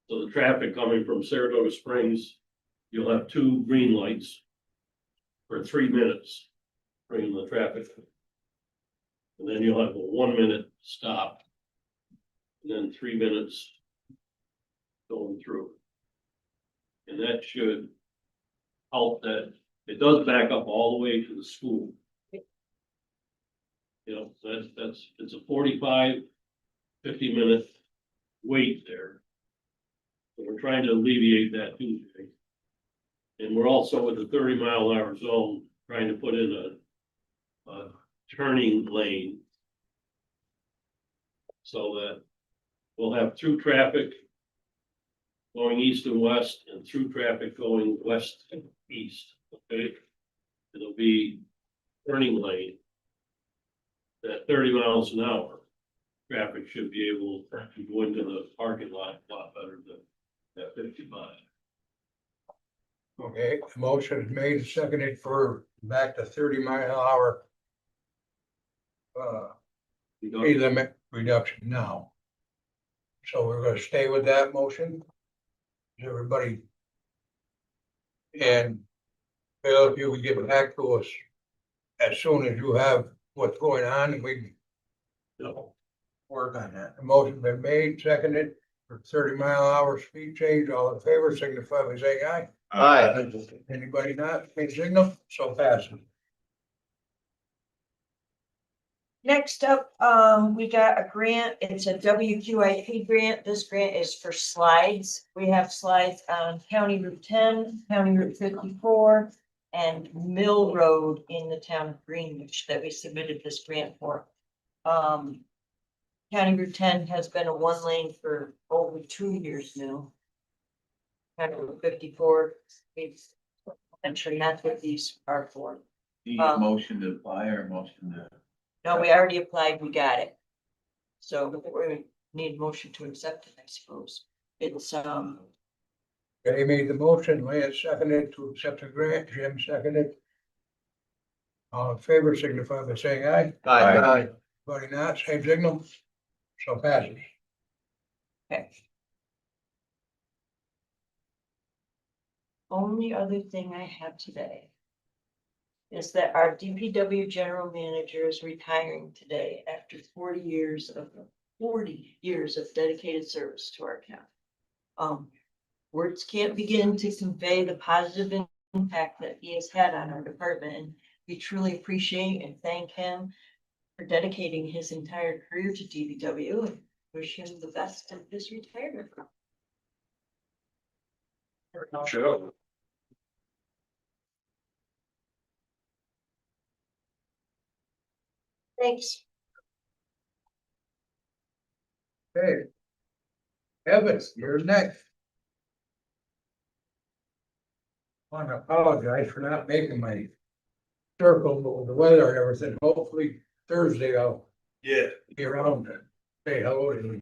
So the traffic coming from Saratoga Springs, you'll have 2 green lights for 3 minutes, bringing the traffic. And then you'll have a 1-minute stop. And then 3 minutes going through. And that should help that, it does back up all the way to the school. You know, it's a 45, 50-minute wait there. So we're trying to alleviate that Tuesday. And we're also with the 30-mile-an-hour zone, trying to put in a turning lane. So that we'll have through traffic going east and west and through traffic going west and east, okay? It'll be turning lane. At 30 miles an hour, traffic should be able to go into the parking lot a lot better than at 55. Okay, the motion is made and seconded for back to 30-mile-an-hour speed limit reduction now. So we're gonna stay with that motion. Is everybody? And Bill, if you would get back to us as soon as you have what's going on, and we can work on that. The motion been made, seconded for 30-mile-an-hour speed change. All in favor, signify by saying aye. Aye. Anybody not, same signal, so passes. Next up, we got a grant. It's a WQIP grant. This grant is for slides. We have slides on County Route 10, County Route 54, and Mill Road in the town of Greenwich that we submitted this grant for. County Route 10 has been a 1-lane for over 2 years now. County Route 54, it's actually that's what these are for. Do you need a motion to apply or a motion to? No, we already applied, we got it. So we need a motion to accept it, I suppose. It's, They made the motion, Lance seconded to accept the grant, Jim seconded. All in favor, signify by saying aye. Aye. Anybody not, same signal, so passes. okay. Only other thing I have today is that our DPW general manager is retiring today after 40 years of dedicated service to our county. Words can't begin to convey the positive impact that he has had on our department, and we truly appreciate and thank him for dedicating his entire career to DPW and wish him the best in his retirement. Sure. Thanks. Okay. Evan, you're next. I want to apologize for not making my circle, but with the weather and everything, hopefully Thursday I'll be around to say hello to you.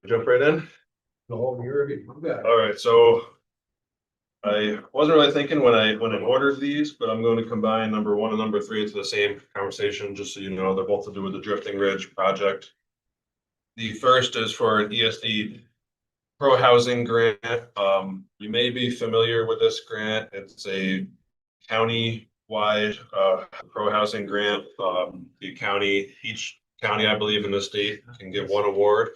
Jump right in. So you're, you got it. All right, so I wasn't really thinking when I ordered these, but I'm going to combine number 1 and number 3 into the same conversation, just so you know, they're both to do with the Drifting Ridge project. The first is for an ESD pro housing grant. You may be familiar with this grant. It's a county-wide pro housing grant. Each county, I believe, in the state can get 1 award.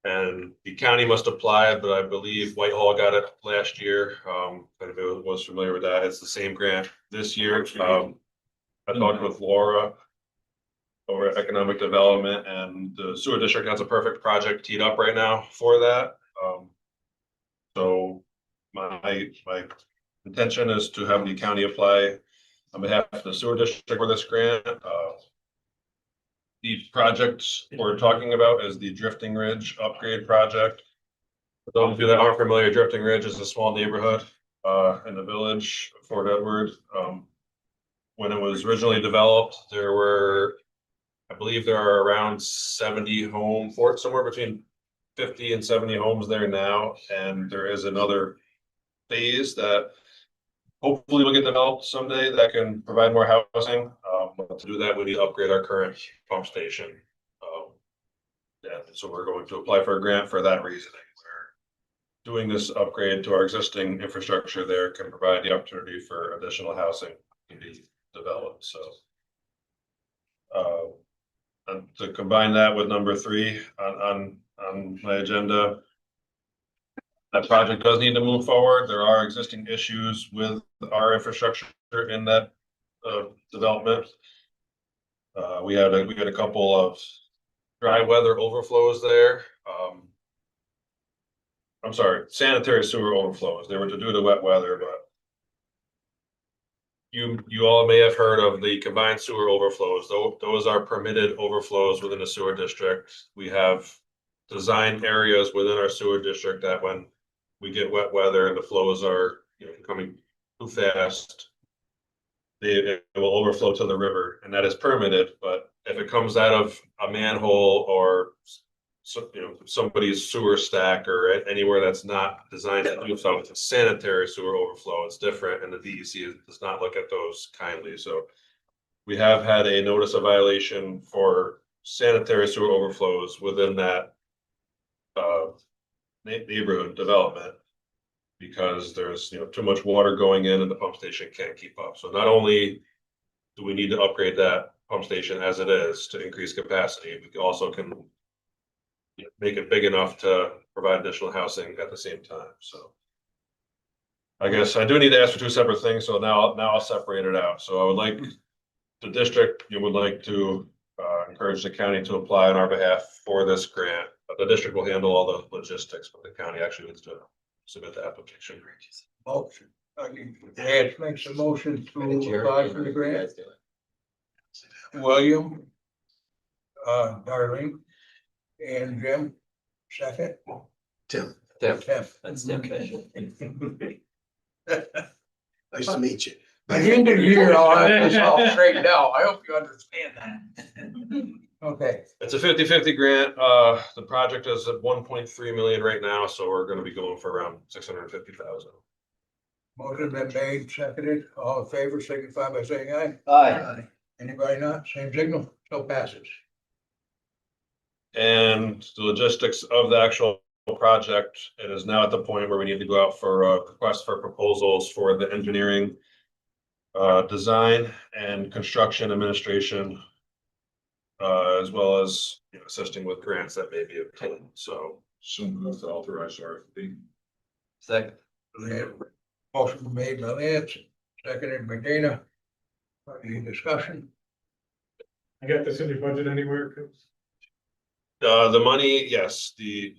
And the county must apply, but I believe Whitehall got it last year. If anybody was familiar with that, it's the same grant this year. I talked with Laura over at Economic Development, and the sewer district has a perfect project teed up right now for that. So my intention is to have the county apply on behalf of the sewer district for this grant. The project we're talking about is the Drifting Ridge upgrade project. For those of you that aren't familiar, Drifting Ridge is a small neighborhood in the village of Fort Edward. When it was originally developed, I believe there are around 70 homes, somewhere between 50 and 70 homes there now. And there is another phase that hopefully will get developed someday that can provide more housing. But to do that, we need to upgrade our current pump station. Yeah, so we're going to apply for a grant for that reasoning. We're doing this upgrade to our existing infrastructure there can provide the opportunity for additional housing to be developed, so. And to combine that with number 3 on my agenda. That project does need to move forward. There are existing issues with our infrastructure in that development. We had a couple of dry weather overflows there. I'm sorry, sanitary sewer overflows. They were to do the wet weather, but you all may have heard of the combined sewer overflows. Those are permitted overflows within the sewer district. We have designed areas within our sewer district that when we get wet weather and the flows are, coming too fast, it will overflow to the river, and that is permitted. But if it comes out of a manhole or somebody's sewer stack or anywhere that's not designed to do so, it's a sanitary sewer overflow, it's different, and the DEC does not look at those kindly. So we have had a notice of violation for sanitary sewer overflows within that neighborhood development, because there's too much water going in and the pump station can't keep up. So not only do we need to upgrade that pump station as it is to increase capacity, we also can make it big enough to provide additional housing at the same time. So I guess I do need to ask for 2 separate things. So now I'll separate it out. So I would like the district, you would like to encourage the county to apply on our behalf for this grant. But the district will handle all the logistics, but the county actually needs to submit the application. Motion. Ed makes a motion to apply for the grant. William, Darlene, and Jim, second. Tim. Tim. That's Tim. Nice to meet you. By the end of the year, I'll have this all straightened out. I hope you understand that. Okay, It's a 50-50 grant. The project is at 1.3 million right now, so we're gonna be going for around 650,000. motion been made, seconded. All in favor, signify by saying aye. Aye. Anybody not? Same signal, so passes. And the logistics of the actual project, it is now at the point where we need to go out for a request for proposals for the engineering, design and construction administration, as well as assisting with grants that may be obtained. So Soon move to authorize RFP. Second. Motion made by Lance, seconded by Dana. Any discussion? You got this in your budget anywhere? the money, yes, the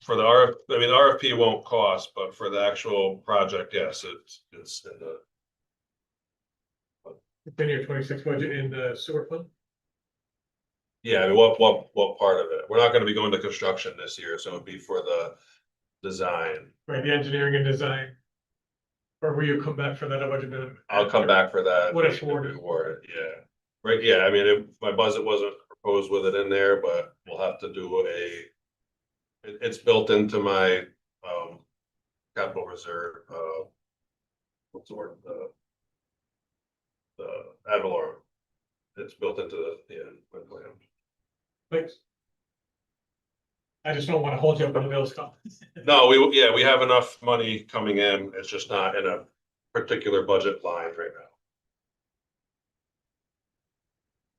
for the RFP won't cost, but for the actual project, yes, it's in the. It's in your 26 budget in the sewer fund? Yeah, I mean, what part of it? We're not gonna be going to construction this year, so it'd be for the design. Right, the engineering and design. Or will you come back for that budget? I'll come back for that. What if awarded? Yeah, right, yeah, I mean, my budget wasn't proposed with it in there, but we'll have to do it's built into my, capital reserve, what's the word, the ad valorem. It's built into my plan. Thanks. I just don't want to hold you up on the bills. No, we have enough money coming in, it's just not in a particular budget line right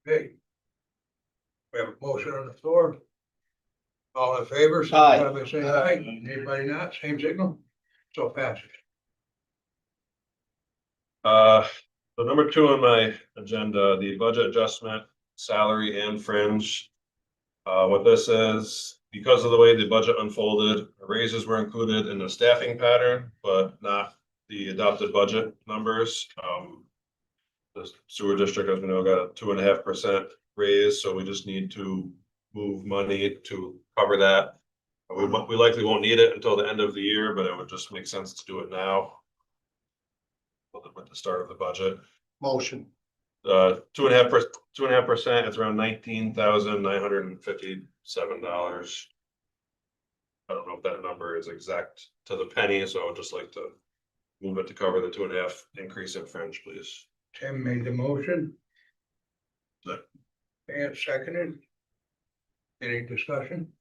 now. Okay. We have a motion on the floor. All in favor, Aye. signify by saying aye. Anybody not, same signal, so passes. So number 2 on my agenda, the budget adjustment, salary and fringe. What this is, because of the way the budget unfolded, raises were included in the staffing pattern, but not the adopted budget numbers. The sewer district, as we know, got a 2.5% raise, so we just need to move money to cover that. We likely won't need it until the end of the year, but it would just make sense to do it now. With the start of the budget. Motion. 2.5%, it's around $19,957. I don't know if that number is exact to the penny, so I would just like to move it to cover the 2.5 increase in fringe, please. Tim made the motion. Second. And seconded. Any discussion?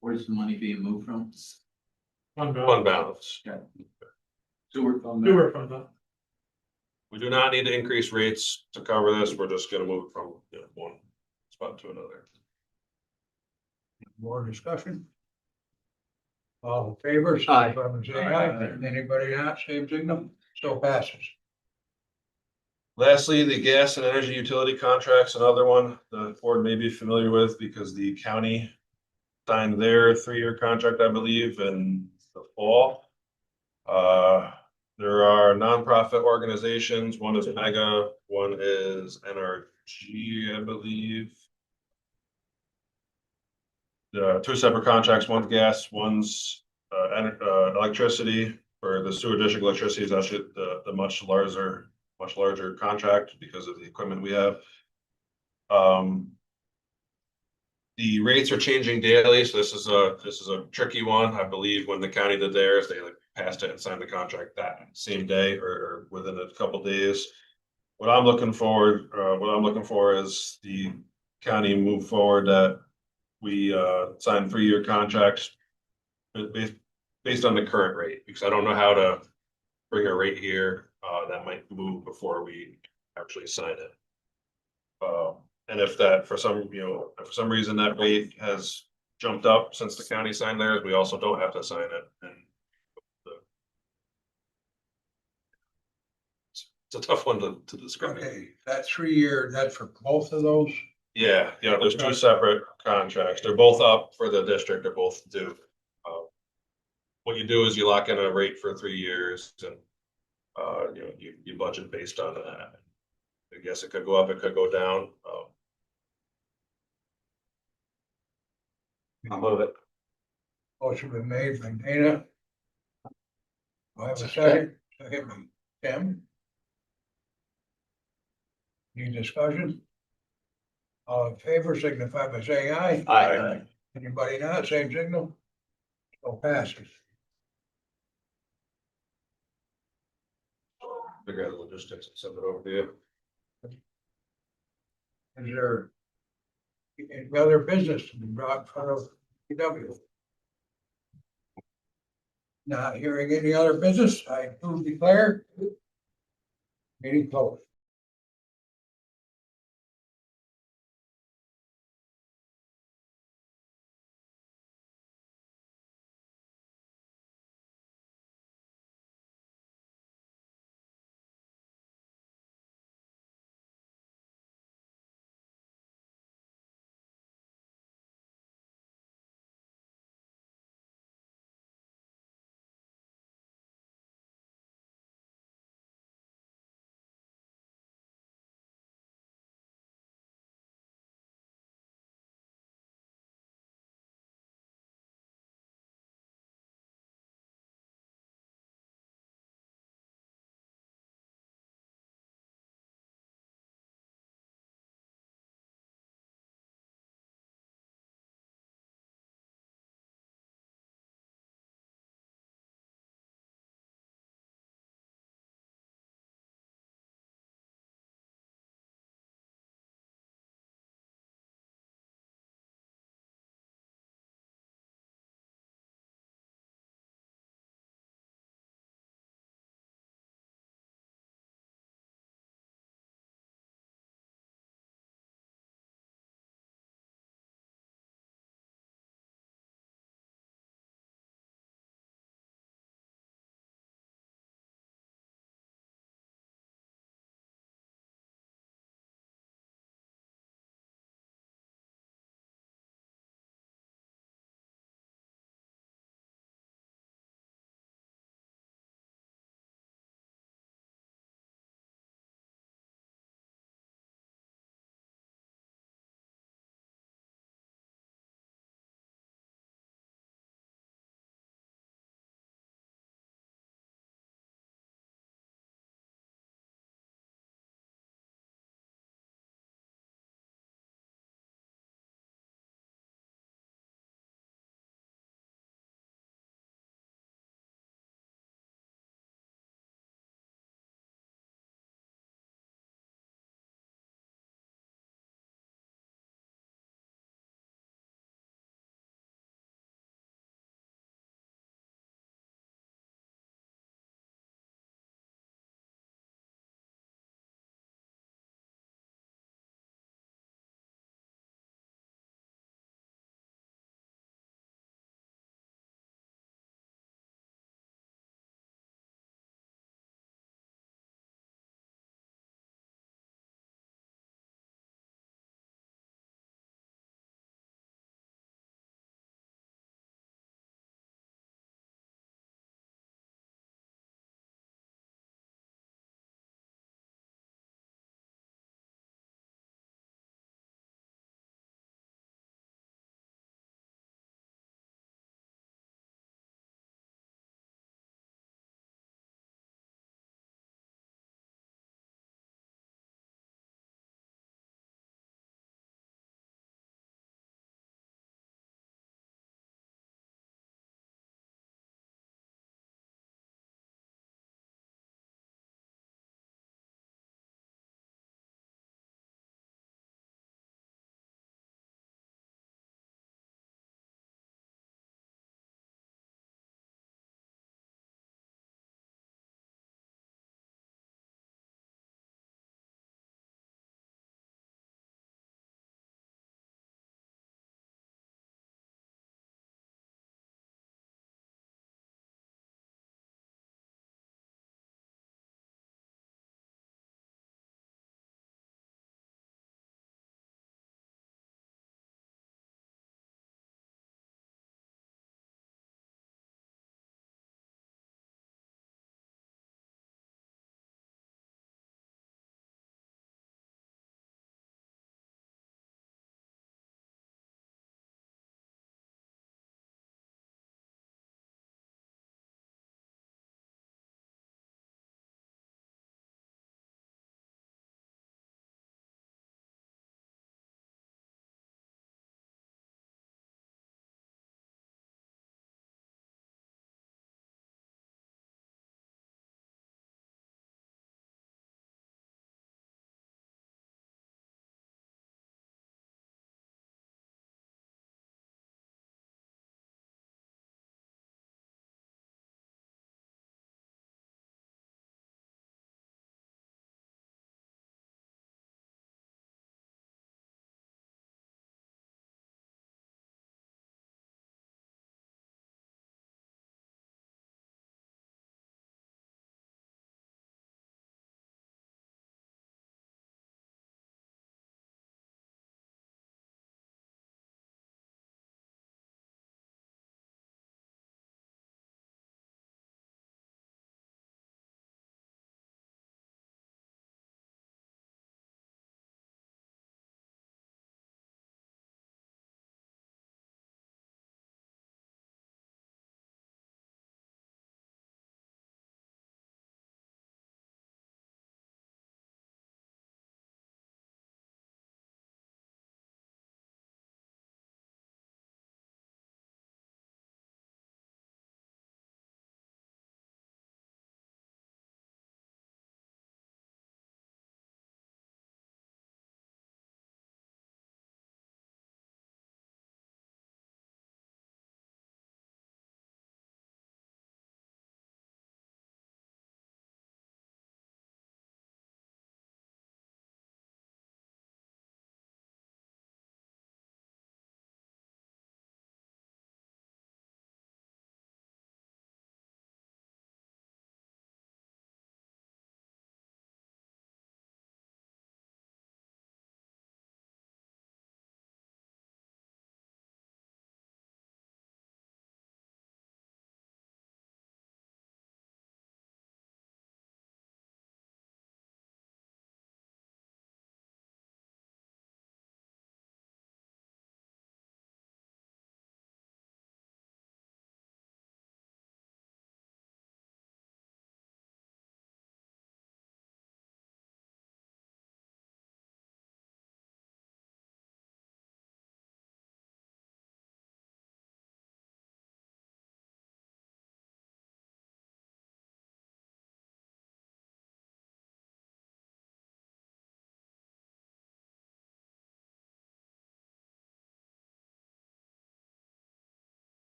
Where's the money being moved from? Fund balance. Sewer fund. Newer from the. We do not need to increase rates to cover this. We're just gonna move it from one spot to another. More discussion? All in favor? Aye. signify by saying aye. Anybody not, same signal, so passes. Lastly, the gas and energy utility contracts, another one the board may be familiar with because the county signed their 3-year contract, I believe, in the fall. There are nonprofit organizations. One is Mega, one is NRG, I believe. The 2 separate contracts, one's gas, one's electricity. For the sewer district electricity is actually the much larger contract because of the equipment we have. The rates are changing daily, so this is a tricky one. I believe when the county did theirs, they passed it and signed the contract that same day or within a couple days. What I'm looking for is the county move forward that we sign 3-year contracts based on the current rate, because I don't know how to bring a rate here that might move before we actually sign it. And if that for some reason that rate has jumped up since the county signed theirs, we also don't have to sign it. And it's a tough one to describe. Okay, that 3-year, that's for both of those? Yeah, there's 2 separate contracts. They're both up for the district. They're both due. What you do is you lock in a rate for 3 years and you budget based on that. I guess it could go up, it could go down. I'll move it. Motion been made by Dana. Do I have a second? Second by Tim. Any discussion? All in favor, signify by saying aye. Aye. Anybody not, same signal? So passes. Figure out the logistics and send it over to you. Is there any other business to be brought in front of PW? Not hearing any other business, I do declare meeting closed.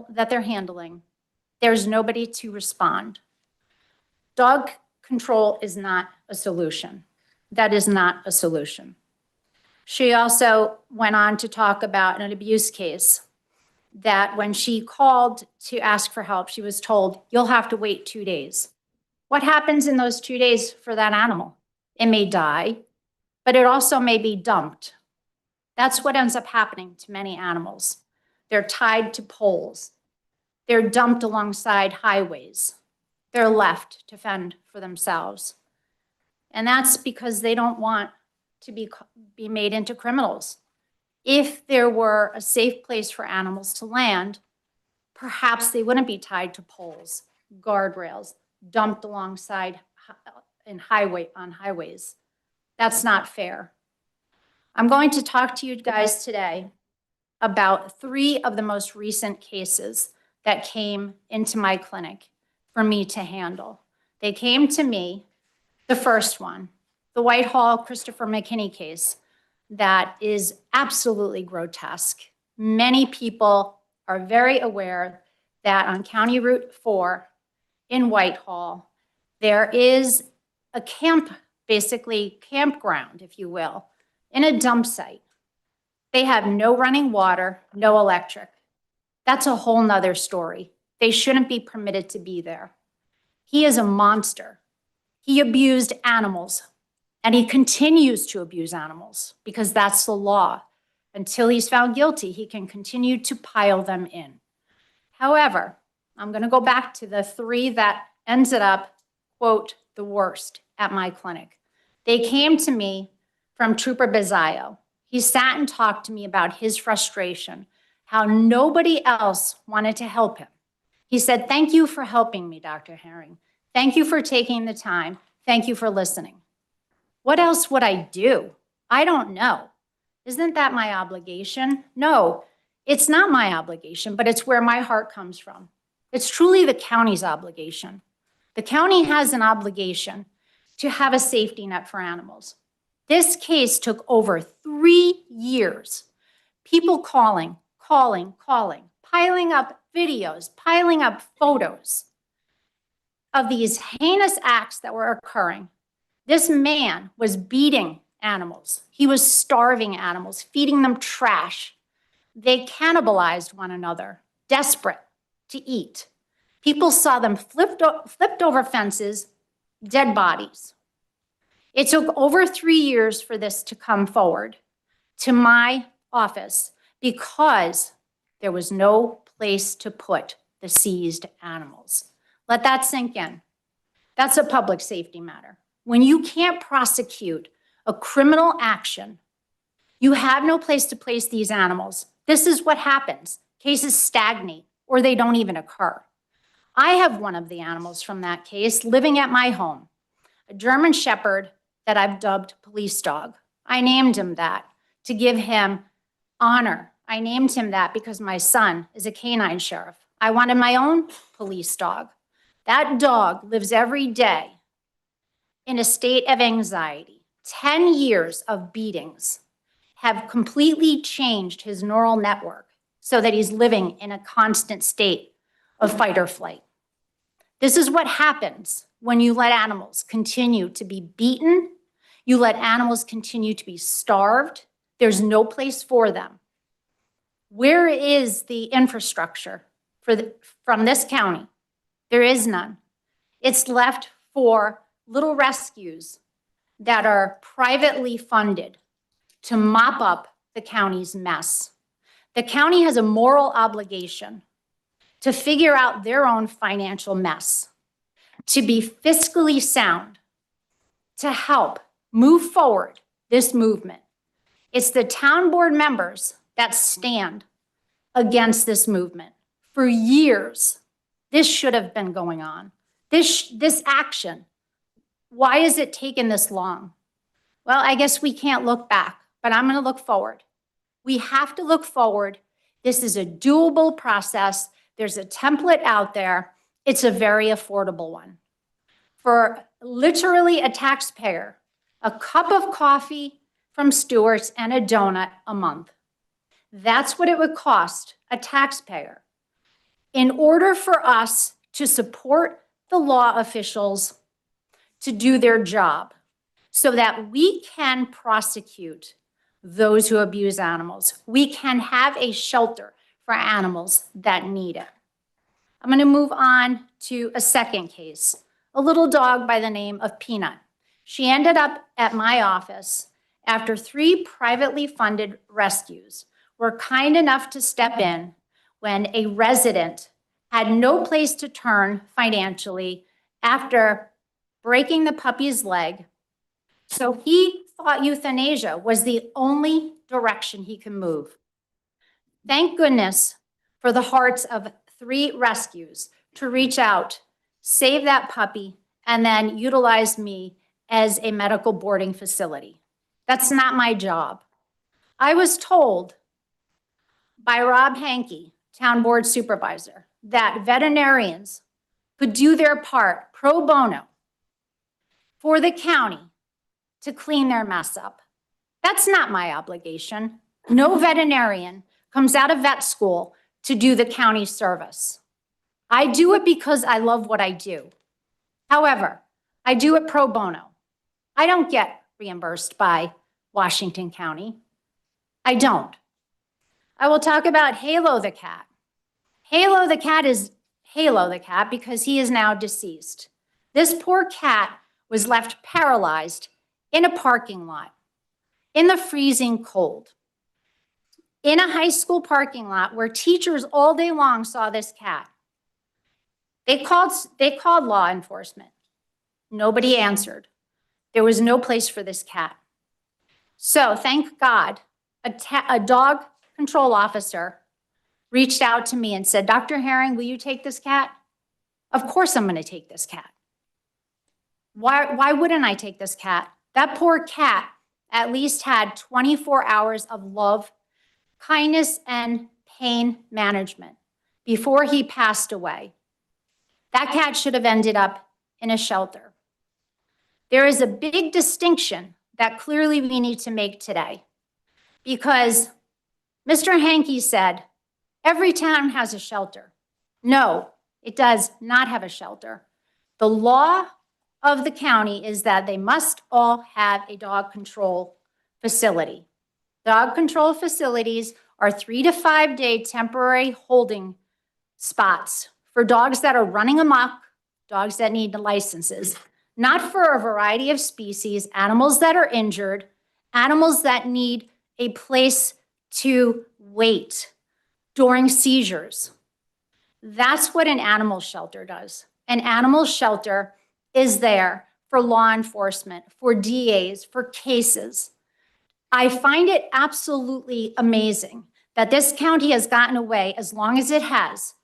that they're handling, there's nobody to respond. Dog control is not a solution. That is not a solution. She also went on to talk about an abuse case that when she called to ask for help, she was told, you'll have to wait 2 days. What happens in those 2 days for that animal? It may die, but it also may be dumped. That's what ends up happening to many animals. They're tied to poles. They're dumped alongside highways. They're left to fend for themselves. And that's because they don't want to be made into criminals. If there were a safe place for animals to land, perhaps they wouldn't be tied to poles, guardrails, dumped alongside on highways. That's not fair. I'm going to talk to you guys today about 3 of the most recent cases that came into my clinic for me to handle. They came to me, the first one, the Whitehall Christopher McKinney case, that is absolutely grotesque. Many people are very aware that on County Route 4 in Whitehall, there is a basically campground, if you will, in a dump site. They have no running water, no electric. That's a whole nother story. They shouldn't be permitted to be there. He is a monster. He abused animals, and he continues to abuse animals because that's the law. Until he's found guilty, he can continue to pile them in. However, I'm going to go back to the 3 that ended up, quote, the worst at my clinic. They came to me from Trooper Bizzaio. He sat and talked to me about his frustration, how nobody else wanted to help him. He said, thank you for helping me, Dr. Herring. Thank you for taking the time. Thank you for listening. What else would I do? I don't know. Isn't that my obligation? No, it's not my obligation, but it's where my heart comes from. It's truly the county's obligation. The county has an obligation to have a safety net for animals. This case took over 3 years. People calling, piling up videos, piling up photos of these heinous acts that were occurring. This man was beating animals. He was starving animals, feeding them trash. They cannibalized one another, desperate to eat. People saw them flipped over fences, dead bodies. It took over 3 years for this to come forward to my office because there was no place to put the seized animals. Let that sink in. That's a public safety matter. When you can't prosecute a criminal action, you have no place to place these animals. This is what happens. Cases stagnate or they don't even occur. I have one of the animals from that case living at my home, a German Shepherd that I've dubbed Police Dog. I named him that to give him honor. I named him that because my son is a canine sheriff. I wanted my own police dog. That dog lives every day in a state of anxiety. 10 years of beatings have completely changed his neural network so that he's living in a constant state of fight or flight. This is what happens when you let animals continue to be beaten. You let animals continue to be starved. There's no place for them. Where is the infrastructure from this county? There is none. It's left for little rescues that are privately funded to mop up the county's mess. The county has a moral obligation to figure out their own financial mess, to be fiscally sound, to help move forward this movement. It's the town board members that stand against this movement. For years, this should have been going on. This action, why has it taken this long? Well, I guess we can't look back, but I'm going to look forward. We have to look forward. This is a doable process. There's a template out there. It's a very affordable one. For literally a taxpayer, a cup of coffee from Stewart's and a donut a month. That's what it would cost a taxpayer in order for us to support the law officials to do their job so that we can prosecute those who abuse animals. We can have a shelter for animals that need it. I'm going to move on to a second case, a little dog by the name of Peanut. She ended up at my office after 3 privately funded rescues were kind enough to step in when a resident had no place to turn financially after breaking the puppy's leg. So he thought euthanasia was the only direction he could move. Thank goodness for the hearts of 3 rescues to reach out, save that puppy, and then utilize me as a medical boarding facility. That's not my job. I was told by Rob Hankey, town board supervisor, that veterinarians could do their part pro bono for the county to clean their mess up. That's not my obligation. No veterinarian comes out of vet school to do the county service. I do it because I love what I do. However, I do it pro bono. I don't get reimbursed by Washington County. I don't. I will talk about Halo the cat. Halo the cat is Halo the cat because he is now deceased. This poor cat was left paralyzed in a parking lot in the freezing cold, in a high school parking lot where teachers all day long saw this cat. They called law enforcement. Nobody answered. There was no place for this cat. So thank God, a dog control officer reached out to me and said, Dr. Herring, will you take this cat? Of course I'm going to take this cat. Why wouldn't I take this cat? That poor cat at least had 24 hours of love, kindness, and pain management before he passed away. That cat should have ended up in a shelter. There is a big distinction that clearly we need to make today because Mr. Hankey said, every town has a shelter. No, it does not have a shelter. The law of the county is that they must all have a dog control facility. Dog control facilities are 3 to 5 day temporary holding spots for dogs that are running amok, dogs that need licenses, not for a variety of species, animals that are injured, animals that need a place to wait during seizures. That's what an animal shelter does. An animal shelter is there for law enforcement, for DAs, for cases. I find it absolutely amazing that this county has gotten away, as long as it has,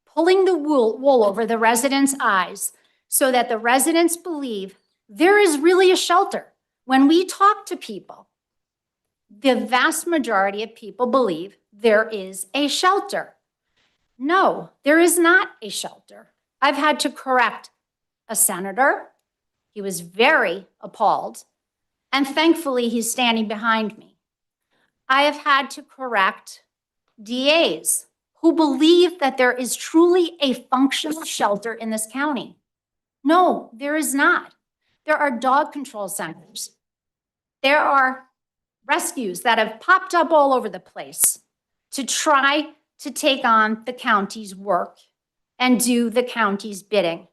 pulling the wool over the residents' eyes so that the residents believe there is really a shelter. When we talk to people, the vast majority of people believe there is a shelter. No, there is not a shelter. I've had to correct a senator. He was very appalled, and thankfully he's standing behind me. I have had to correct DAs who believe that there is truly a functional shelter in this county. No, there is not. There are dog control centers. There are rescues that have popped up all over the place to try to take on the county's work and do the county's bidding,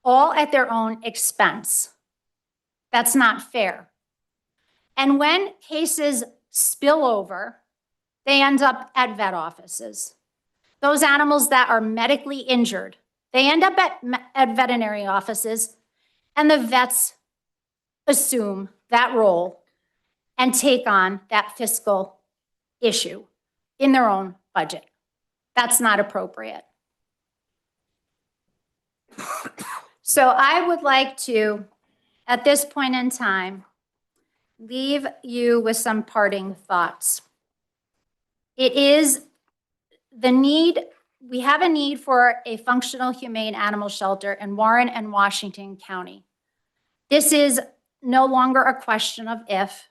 all at their own expense. That's not fair. And when cases spill over, they end up at vet offices. Those animals that are medically injured, they end up at veterinary offices, and the vets assume that role and take on that fiscal issue in their own budget. That's not appropriate. So I would like to, at this point in time, leave you with some parting thoughts. It is the need, we have a need for a functional humane animal shelter in Warren and Washington County. This is no longer a question of if,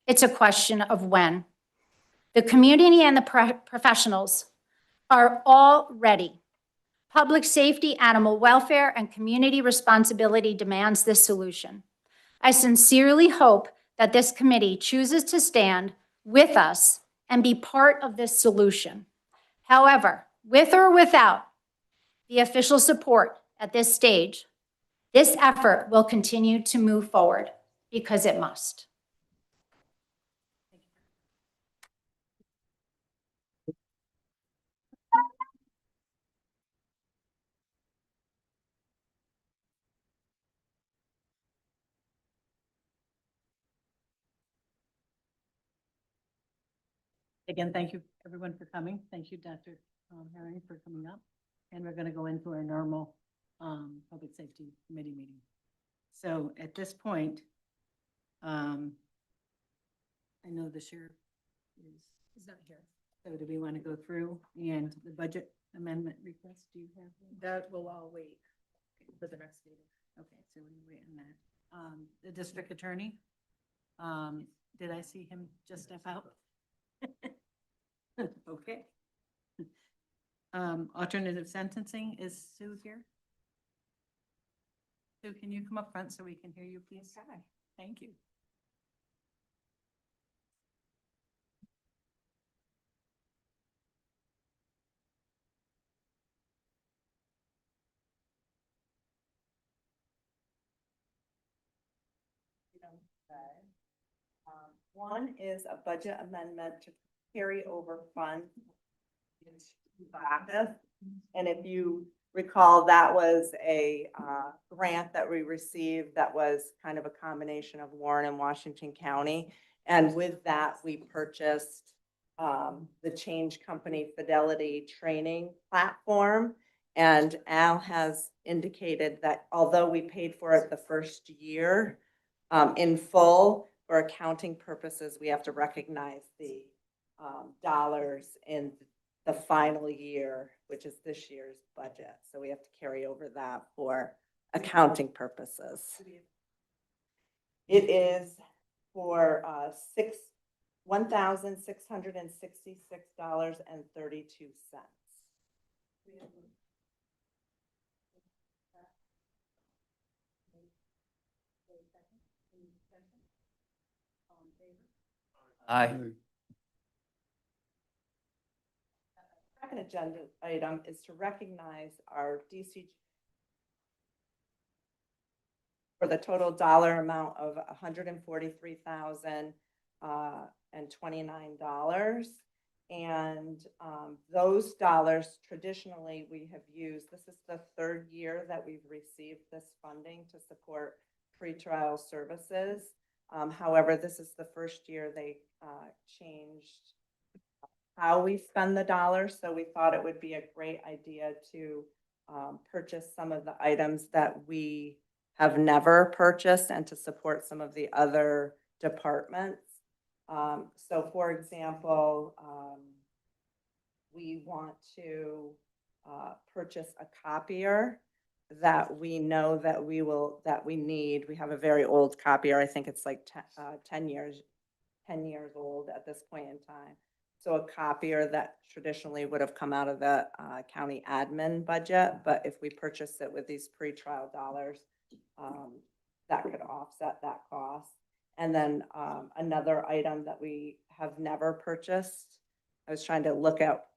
it's a question of when. The community and the professionals are all ready Public safety, animal welfare, and community responsibility demands this solution. I sincerely hope that this committee chooses to stand with us and be part of this solution. However, with or without the official support at this stage, this effort will continue to move forward because it must. Again, thank you everyone for coming. Thank you, Dr. Herring, for coming up. And we're going to go into our normal Public Safety Committee meeting. So at this point, I know the sheriff is not here. So do we want to go through and the budget amendment request? Do you have? That will all wait for the next meeting. Okay, so we wait on that. The district attorney, did I see him just step out? Okay. Alternative sentencing, is Sue here? Sue, can you come up front so we can hear you, please? Okay. Thank you. One is a budget amendment to carry over funds into Bacchus. And if you recall, that was a grant that we received that was kind of a combination of Warren and Washington County. And with that, we purchased the Change Company Fidelity training platform. And Al has indicated that although we paid for it the first year in full, for accounting purposes, we have to recognize the dollars in the final year, which is this year's budget. So we have to carry over that for accounting purposes. It is for $1,666.32. Aye. Second agenda item is to recognize our DC for the total dollar amount of $143,029. And those dollars traditionally we have used, this is the third year that we've received this funding to support pretrial services. However, this is the first year they changed how we spend the dollars. So we thought it would be a great idea to purchase some of the items that we have never purchased and to support some of the other departments. So for example, we want to purchase a copier that we know that we need. We have a very old copier. I think it's like 10 years old at this point in time. So a copier that traditionally would have come out of the county admin budget, but if we purchase it with these pretrial dollars, that could offset that cost. And then another item that we have never purchased, I was trying to look at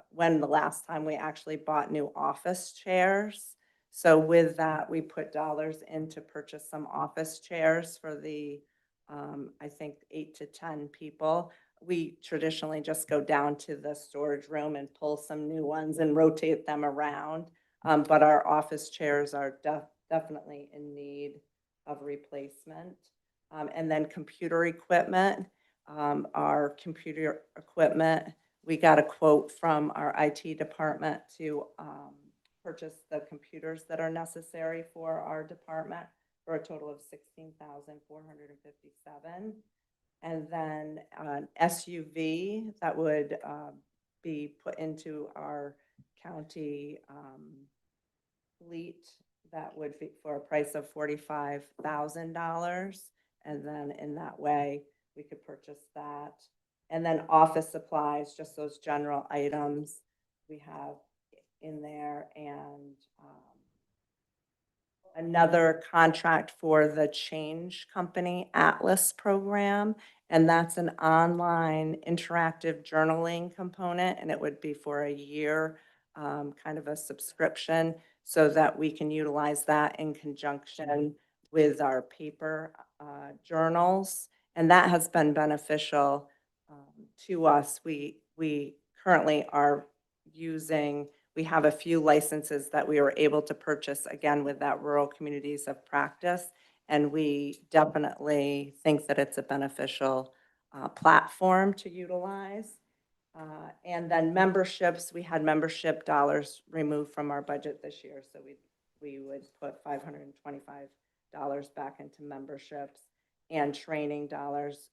when the last time we actually bought new office chairs. So with that, we put dollars in to purchase some office chairs for the, I think 8 to 10 people. We traditionally just go down to the storage room and pull some new ones and rotate them around. But our office chairs are definitely in need of replacement. And then computer equipment, our computer equipment, we got a quote from our IT department to purchase the computers that are necessary for our department for a total of $16,457. And then an SUV that would be put into our county fleet that would be for a price of $45,000. And then in that way, we could purchase that. And then office supplies, just those general items. We have in there and another contract for the Change Company Atlas program. And that's an online interactive journaling component, and it would be for a year, kind of a subscription, so that we can utilize that in conjunction with our paper journals. And that has been beneficial to us. We currently are using, we have a few licenses that we were able to purchase, again, with that rural communities of practice. And we definitely think that it's a beneficial platform to utilize. And then memberships, we had membership dollars removed from our budget this year. So we would put $525 back into memberships and training dollars.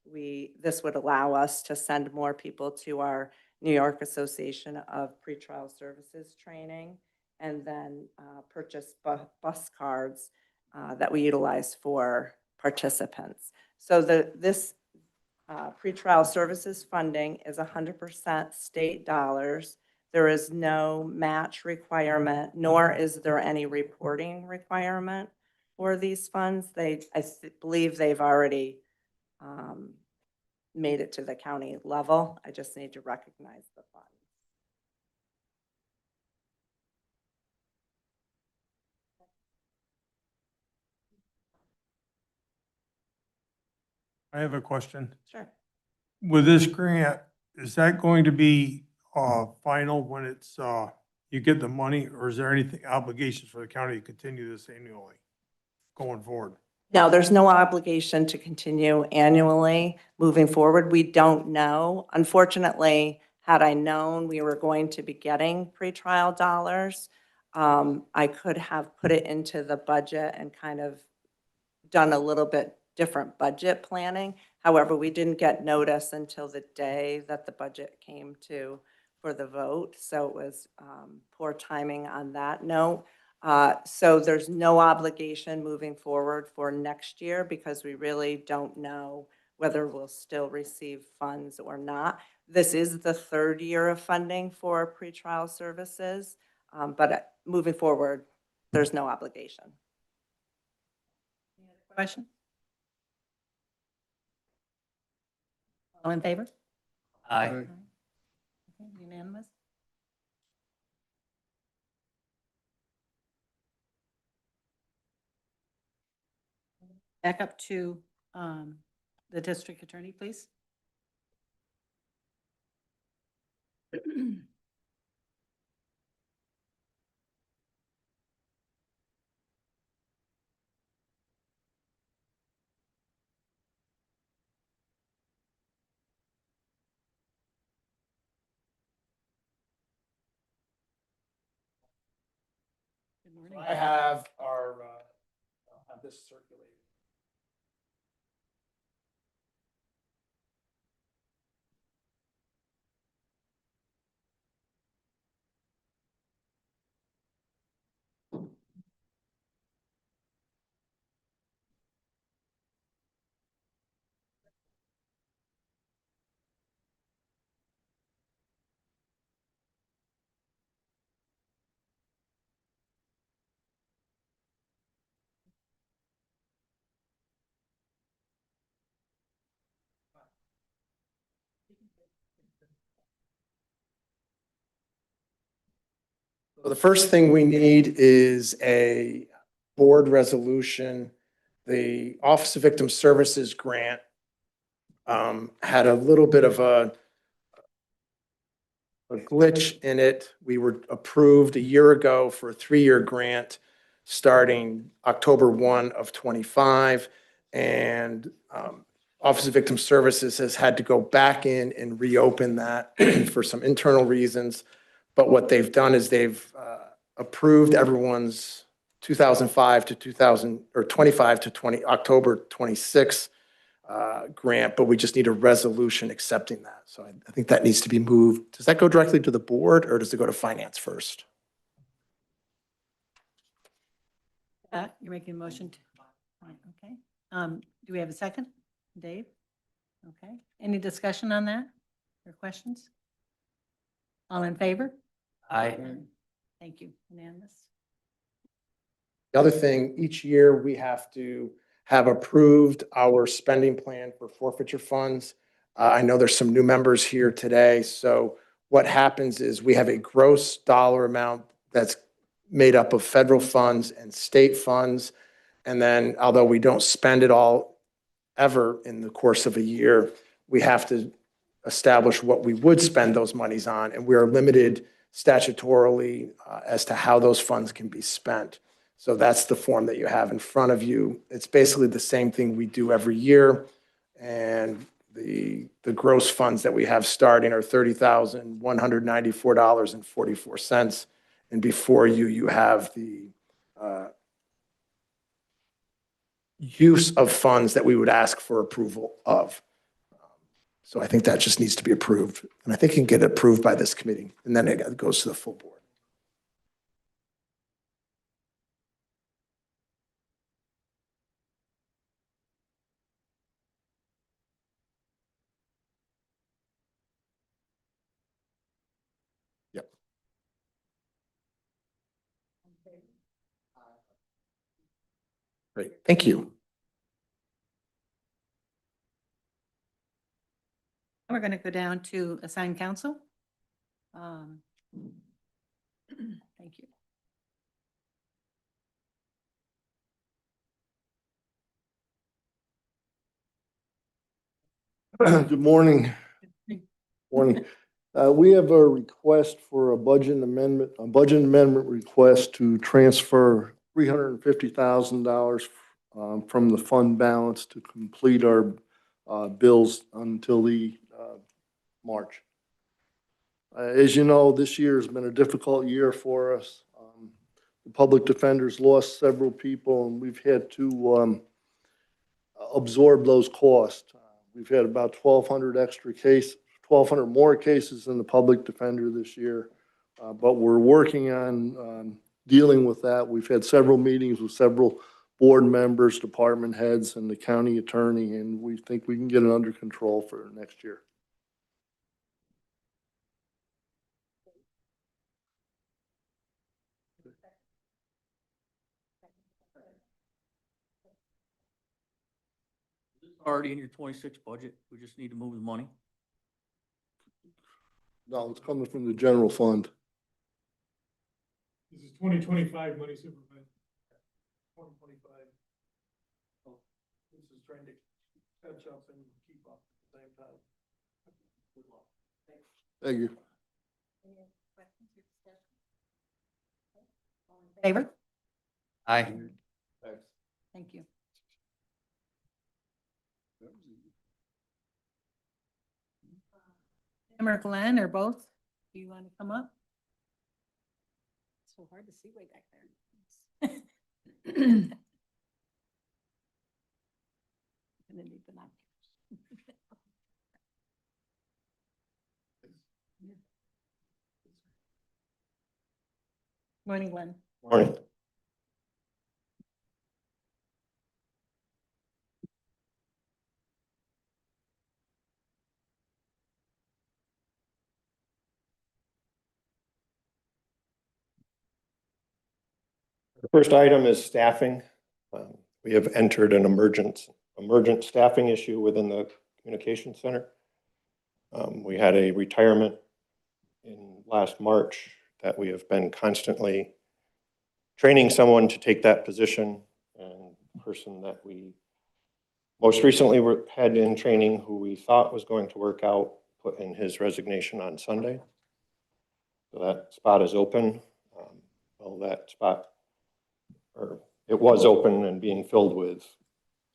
This would allow us to send more people to our New York Association of Pretrial Services training, and then purchase bus cards that we utilize for participants. So this pretrial services funding is 100% state dollars. There is no match requirement, nor is there any reporting requirement for these funds. I believe they've already made it to the county level. I just need to recognize the funds. I have a question. Sure. With this grant, is that going to be final when it's you get the money, or is there anything obligations for the county to continue this annually going forward? No, there's no obligation to continue annually moving forward. We don't know. Unfortunately, had I known we were going to be getting pretrial dollars, I could have put it into the budget and kind of done a little bit different budget planning. However, we didn't get notice until the day that the budget came to for the vote. So it was poor timing on that note. So there's no obligation moving forward for next year because we really don't know whether we'll still receive funds or not. This is the third year of funding for pretrial services, but moving forward, there's no obligation. Any other question? All in favor? Aye. Okay, unanimous? Back up to the district attorney, please. Good morning. I have have this circulated. So the first thing we need is a board resolution. The Office of Victim Services grant had a little bit of a glitch in it. We were approved a year ago for a 3-year grant starting October 1 of 25. And Office of Victim Services has had to go back in and reopen that for some internal reasons. But what they've done is they've approved everyone's 2005 to 2000 or 25 to 20 October 26 grant, but we just need a resolution accepting that. So I think that needs to be moved. Does that go directly to the board or does it go to finance first? You're making a motion to, okay. Do we have a second? Dave? Okay. Any discussion on that or questions? All in favor? Aye. Thank you. Unanimous? The other thing, each year we have to have approved our spending plan for forfeiture funds. I know there's some new members here today, so what happens is we have a gross dollar amount that's made up of federal funds and state funds. And then although we don't spend it all ever in the course of a year, we have to establish what we would spend those monies on, and we are limited statutorily as to how those funds can be spent. So that's the form that you have in front of you. It's basically the same thing we do every year. And the gross funds that we have starting are $30,194.44. And before you, you have the use of funds that we would ask for approval of. So I think that just needs to be approved. And I think it can get approved by this committee, and then it goes to the full board. Yep. Great, thank you. We're going to go down to assigned counsel. Thank you. Good morning. Morning. We have a request for a budget amendment request to transfer $350,000 from the fund balance to complete our bills until the March. As you know, this year has been a difficult year for us. The public defenders lost several people, and we've had to absorb those costs. We've had about 1,200 more cases in the public defender this year, but we're working on dealing with that. We've had several meetings with several board members, department heads, and the county attorney, and we think we can get it under control for next year. Already in your 26 budget, we just need to move the money. No, it's coming from the general fund. This is 2025 money, Supervisor. 2025. Oh, this is trying to catch up and keep up at the same time. Good luck. Thank you. Favor? Aye. Thank you. Tim or Glenn or both? Do you want to come up? It's so hard to see way back there. Gonna need the binoculars. Morning, Glenn. Morning. The first item is staffing. We have entered an emergent staffing issue within the communication center. We had a retirement in last March that we have been constantly training someone to take that position, and the person that we most recently had in training who we thought was going to work out put in his resignation on Sunday. So that spot is open. Well, that spot, or it was open and being filled with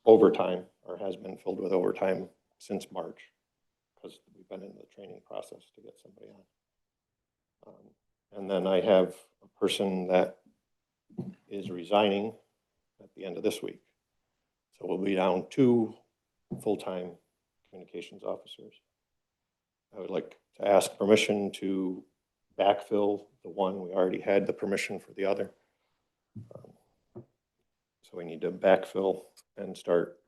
overtime, or has been filled with overtime since March, because we've been in the training process to get somebody on. And then I have a person that is resigning at the end of this week. So we'll be down 2 full-time communications officers. I would like to ask permission to backfill the one. We already had the permission for the other. So we need to backfill and start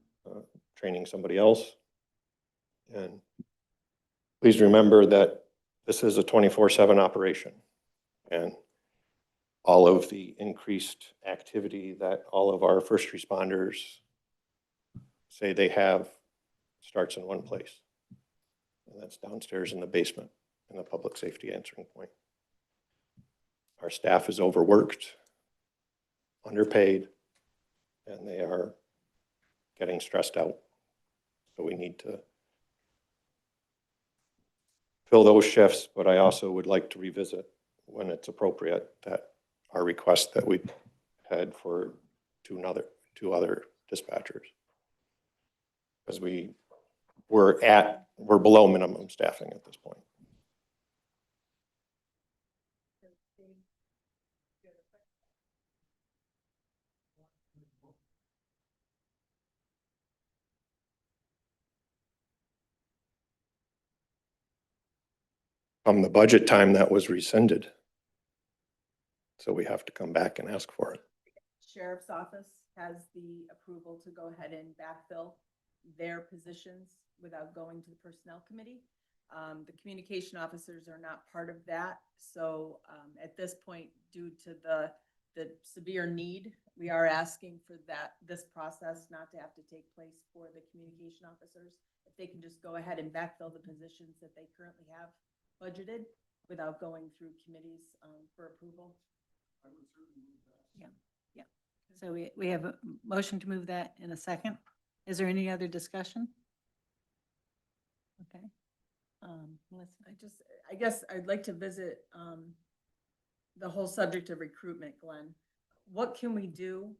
training somebody else. And please remember that this is a 24/7 operation. And all of the increased activity that all of our first responders say they have starts in one place. And that's downstairs in the basement in the public safety answering point. Our staff is overworked, underpaid, and they are getting stressed out. So we need to fill those shifts, but I also would like to revisit when it's appropriate that our request that we had for two other dispatchers. Because we're below minimum staffing at this point. From the budget time that was rescinded. So we have to come back and ask for it. Sheriff's Office has the approval to go ahead and backfill their positions without going to the Personnel Committee. The communication officers are not part of that. So at this point, due to the severe need, we are asking for this process not to have to take place for the communication officers. If they can just go ahead and backfill the positions that they currently have budgeted without going through committees for approval. Yeah. So we have a motion to move that in a second. Is there any other discussion? Okay. Melissa? I guess I'd like to visit the whole subject of recruitment, Glenn. What can we do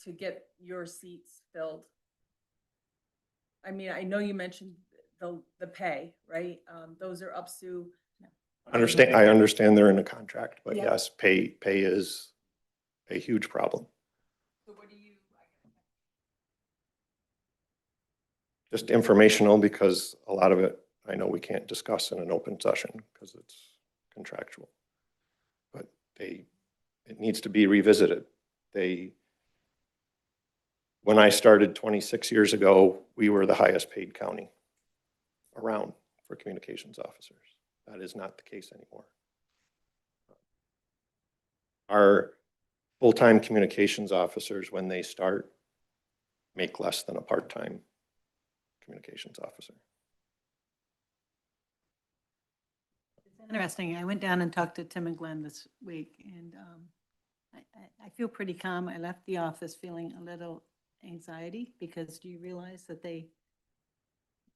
to get your seats filled? I mean, I know you mentioned the pay, right? Those are up to. I understand they're in a contract, but Yeah. yes, pay is a huge problem. So what do you? Just informational, because a lot of it, I know we can't discuss in an open session because it's contractual. But it needs to be revisited. When I started 26 years ago, we were the highest paid county around for communications officers. That is not the case anymore. Our full-time communications officers, when they start, make less than a part-time communications officer. It's interesting. I went down and talked to Tim and Glenn this week, and I feel pretty calm. I left the office feeling a little anxiety, because do you realize that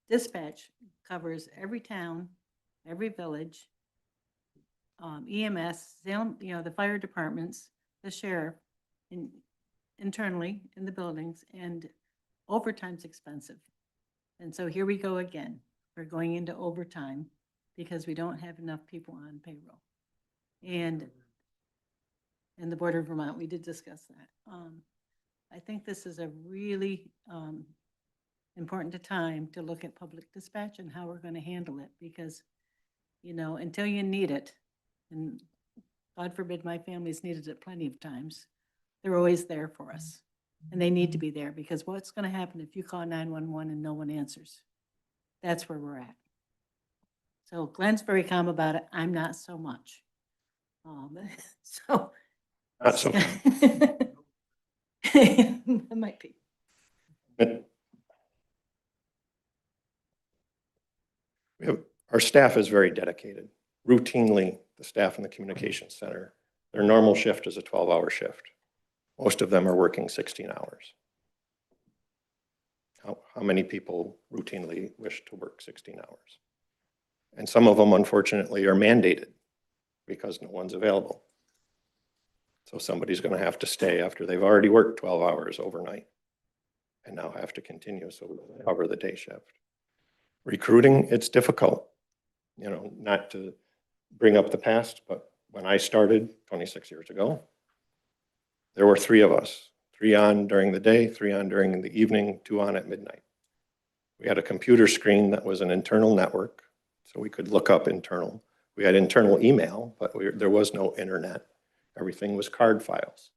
dispatch covers every town, every village, EMS, the fire departments, the sheriff, internally in the buildings, and overtime's expensive. And so here we go again. We're going into overtime because we don't have enough people on payroll. And in the border of Vermont, we did discuss that. I think this is a really important time to look at public dispatch and how we're going to handle it, because, until you need it, and God forbid my family's needed it plenty of times, they're always there for us. And they need to be there, because what's going to happen if you call 911 and no one answers? That's where we're at. So Glenn's very calm about it. I'm not so much. So. Not so. It might be. Our staff is very dedicated. Routinely, the staff in the communications center, their normal shift is a 12-hour shift. Most of them are working 16 hours. How many people routinely wish to work 16 hours? And some of them, unfortunately, are mandated because no one's available. So somebody's going to have to stay after they've already worked 12 hours overnight and now have to continue, so we cover the day shift. Recruiting, it's difficult, not to bring up the past, but when I started 26 years ago, there were 3 of us, 3 on during the day, 3 on during the evening, 2 on at midnight. We had a computer screen that was an internal network, so we could look up internal. We had internal email, but there was no internet. Everything was card files.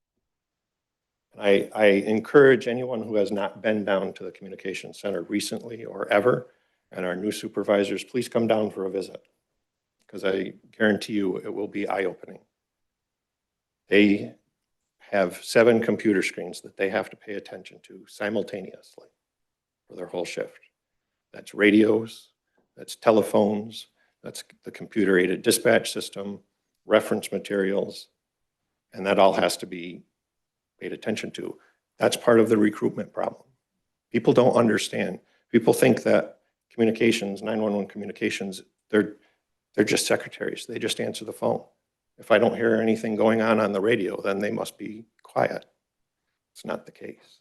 I encourage anyone who has not been down to the communication center recently or ever, and our new supervisors, please come down for a visit, because I guarantee you it will be eye-opening. They have 7 computer screens that they have to pay attention to simultaneously for their whole shift. That's radios, that's telephones, that's the computer-aided dispatch system, reference materials, and that all has to be paid attention to. That's part of the recruitment problem. People don't understand. People think that communications, 911 communications, they're just secretaries. They just answer the phone. If I don't hear anything going on the radio, then they must be quiet. It's not the case.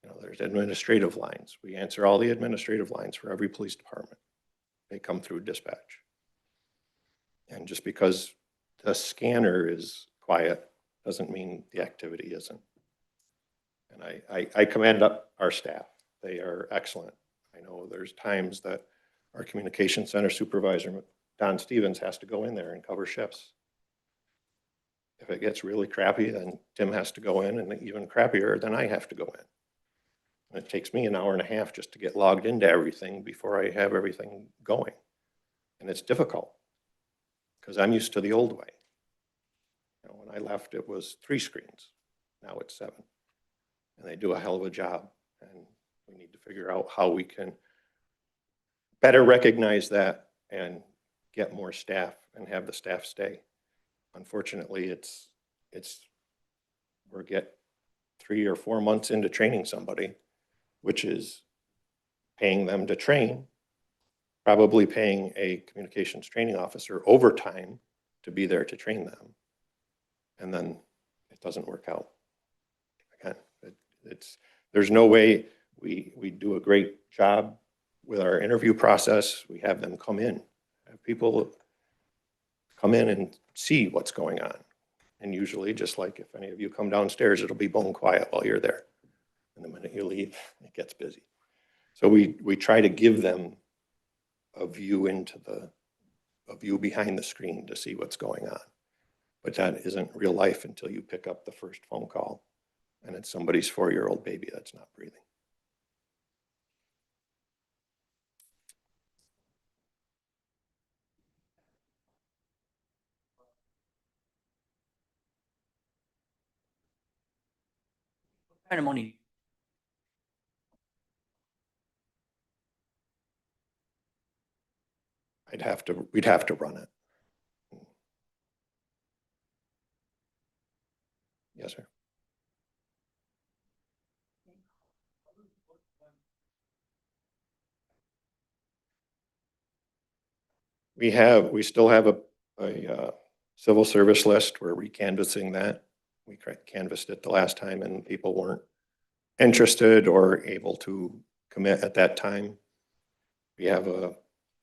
You know, there's administrative lines. We answer all the administrative lines for every police department. They come through dispatch. And just because the scanner is quiet doesn't mean the activity isn't. And I commend up our staff. They are excellent. I know there's times that our communication center supervisor, Don Stevens, has to go in there and cover shifts. If it gets really crappy, then Tim has to go in, and even crappier, then I have to go in. And it takes me an hour and a half just to get logged into everything before I have everything going. And it's difficult because I'm used to the old way. You know, when I left, it was 3 screens. Now it's 7. And they do a hell of a job. And we need to figure out how we can better recognize that and get more staff and have the staff stay. Unfortunately, we're get 3 or 4 months into training somebody, which is paying them to train, probably paying a communications training officer overtime to be there to train them. And then it doesn't work out. Again, there's no way. We do a great job with our interview process. We have them come in. Have people come in and see what's going on. And usually, just like if any of you come downstairs, it'll be bone quiet while you're there. And the minute you leave, it gets busy. So we try to give them a view a view behind the screen to see what's going on. But that isn't real life until you pick up the first phone call and it's somebody's 4-year-old baby that's not breathing. Kind of money. We'd have to run it. Yes, sir. We still have a civil service list. We're recanvassing that. We canvassed it the last time and people weren't interested or able to commit at that time. We have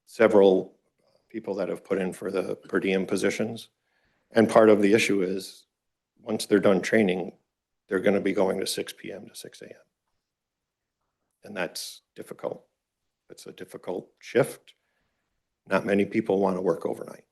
several people that have put in for the per diem positions. And part of the issue is once they're done training, they're going to be going to 6 p.m. to 6 a.m. And that's difficult. It's a difficult shift. Not many people want to work overnight.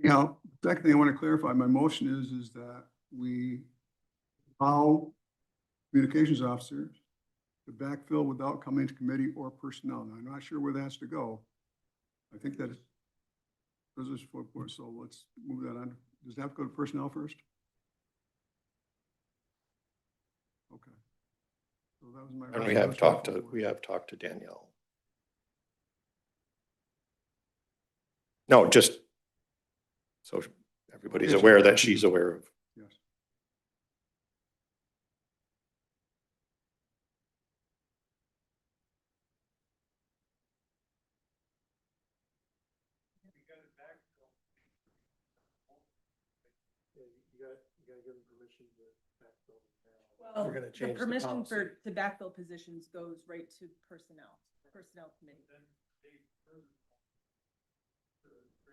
Now, second thing I want to clarify, my motion is that we allow communications officers to backfill without coming to committee or personnel. Now, I'm not sure where that has to go. I think that is, so let's move that on. Does that have to go to personnel first? Okay. So that was my. And we have talked to Danielle. No, just so everybody's aware that she's aware of. Yes. Well, We're gonna the change the permission policy. to backfill positions goes right to personnel committee.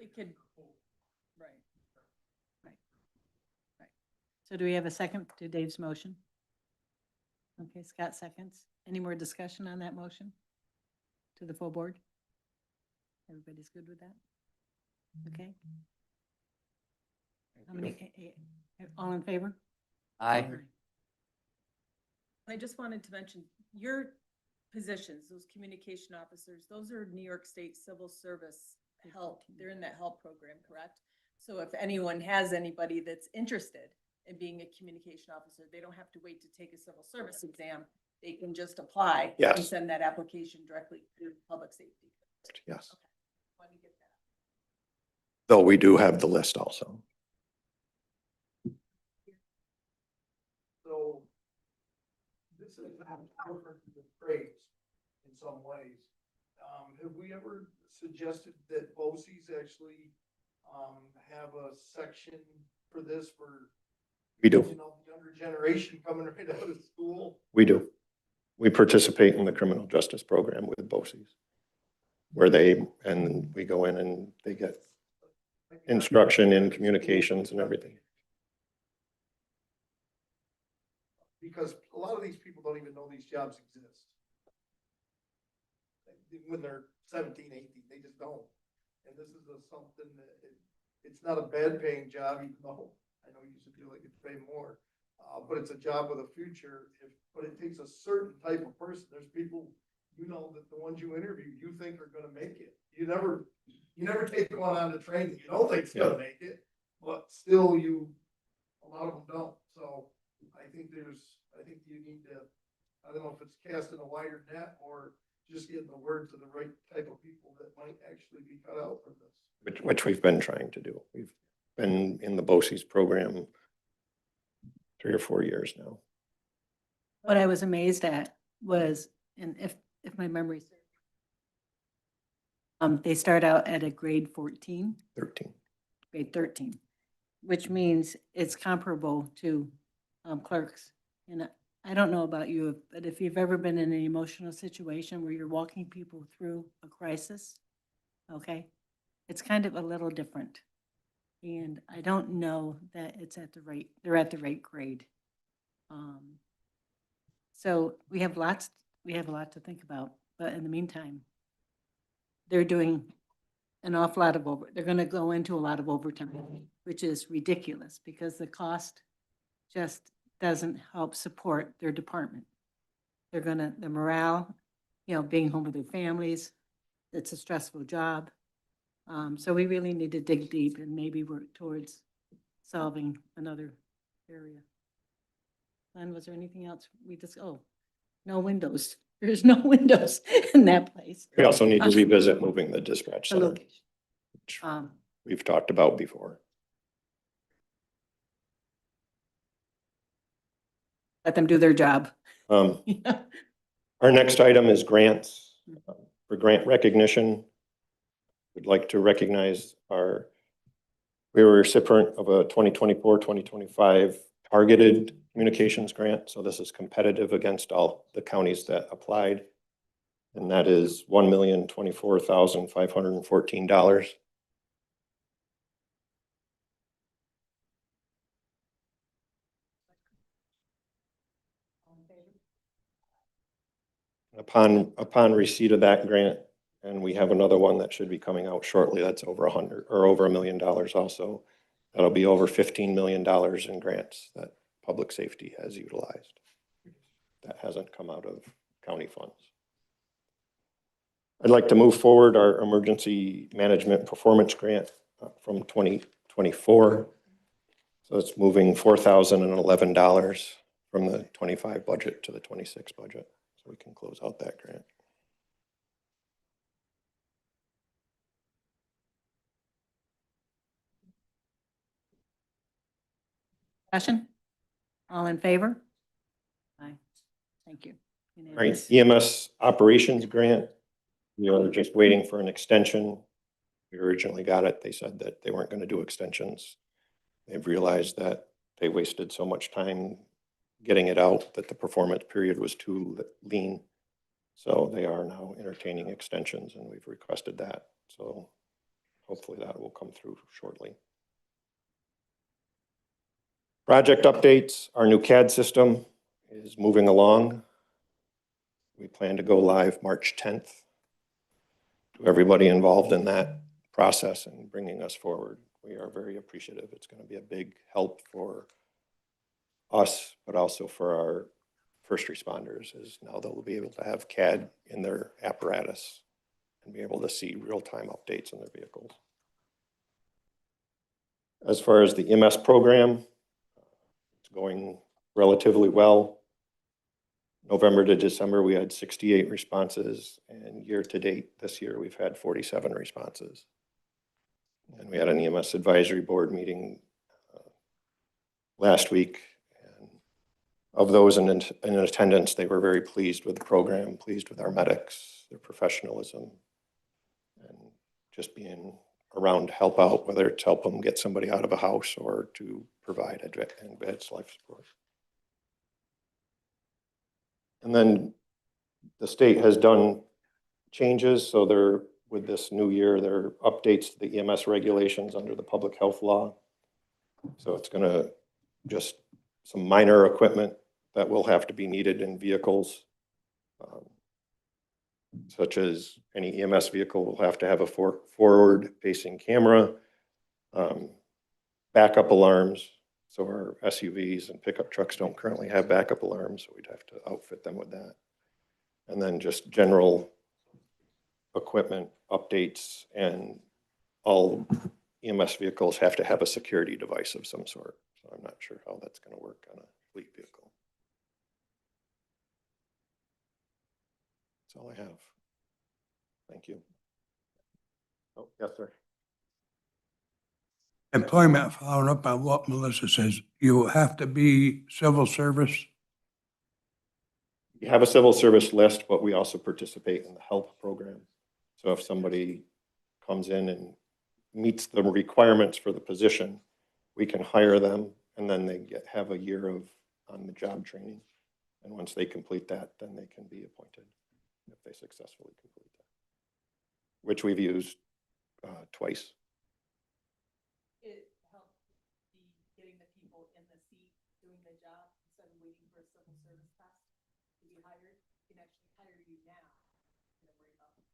It could, right. Right. So do we have a second to Dave's motion? Okay, Scott seconds. Any more discussion on that motion? To the full board? Everybody's good with that? Okay. How many, all in favor? Aye. I just wanted to mention, your positions, those communication officers, those are New York State Civil Service help. They're in that help program, correct? So if anyone has anybody that's interested in being a communication officer, they don't have to wait to take a civil service exam. They can just apply and Yes. send that application directly to public safety. Yes, Okay. Want to get that. though we do have the list also. So this is different than grades in some ways. Have we ever suggested that BOCES actually, have a section for this for, We do. you know, the younger generation coming right out of school? We do. We participate in the criminal justice program with BOCES, where and we go in and they get instruction in communications and everything. Because a lot of these people don't even know these jobs exist. When they're 17, 18, they just don't. And this is something that it's not a bad paying job, even though I know you used to feel like it's pay more. But it's a job with a future, but it takes a certain type of person. There's people, you know, that the ones you interview, you think are gonna make it. You never take one on the train that you don't think's gonna make it, but still a lot of them don't. So I think you need to, I don't know if it's casting a wider net or just getting the word to the right type of people that might actually be cut out for this. Which we've been trying to do. We've been in the BOCES program 3 or 4 years now. What I was amazed at was, and if my memory serves, they start out at a grade 14, 13. grade 13, which means it's comparable to clerks. And I don't know about you, but if you've ever been in an emotional situation where you're walking people through a crisis, okay, it's kind of a little different. And I don't know that they're at the right grade. So we have a lot to think about, but in the meantime, they're doing an awful lot of they're gonna go into a lot of overtime, which is ridiculous because the cost just doesn't help support their department. The morale, you know, being home with their families, it's a stressful job. So we really need to dig deep and maybe work towards solving another area. Glenn, was there anything else no windows. There's no windows in that place. We also need to revisit moving the dispatch The center, location. which Um, we've talked about before. Let them do their job. Yeah. Our next item is grants. For grant recognition, we'd like to recognize we were a recipient of a 2024-2025 targeted communications grant. So this is competitive against all the counties that applied. And that is $1,024,514. Upon receipt of that grant, and we have another one that should be coming out shortly, that's over $1 million also. That'll be over $15 million in grants that public safety has utilized. That hasn't come out of county funds. I'd like to move forward our emergency management performance grant from 2024. So it's moving $4,011 from the 25 budget to the 26 budget. So we can close out that grant. Discussion? All in favor? Aye. Thank you. All right, EMS operations grant. We are just waiting for an extension. We originally got it. They said that they weren't going to do extensions They've realized that they wasted so much time getting it out that the performance period was too lean. So they are now entertaining extensions, and we've requested that. So hopefully that will come through shortly. Project updates, our new CAD system is moving along. We plan to go live March 10th. To everybody involved in that process and bringing us forward, we are very appreciative. It's going to be a big help for us, but also for our first responders, is now they'll be able to have CAD in their apparatus and be able to see real-time updates in their vehicles. As far as the EMS program, it's going relatively well. November to December, we had 68 responses, and year to date this year, we've had 47 responses. And we had an EMS advisory board meeting last week. And of those in attendance, they were very pleased with the program, pleased with our medics, their professionalism, and just being around to help out, whether it's help them get somebody out of a house or to provide advanced life support. And then the state has done changes. So they're, with this new year, there are updates to the EMS regulations under the public health law. So it's going to just some minor equipment that will have to be needed in vehicles, such as any EMS vehicle will have to have a forward-facing camera, backup alarms. So our SUVs and pickup trucks don't currently have backup alarms, so we'd have to outfit them with that. And then just general equipment updates, and all EMS vehicles have to have a security device of some sort. So I'm not sure how that's going to work on a fleet vehicle. That's all I have. Thank you. Oh, yes, sir. Employment, following up on what Melissa says, you have to be civil service. We have a civil service list, but we also participate in the health program. So if somebody comes in and meets the requirements for the position, we can hire them, and then they have a year of on-the-job training. And once they complete that, then they can be appointed if they successfully complete that, which we've used twice. It helps getting the people in the seat doing the job instead of waiting for a civil service test to be hired. We can actually hire you now and then worry about it.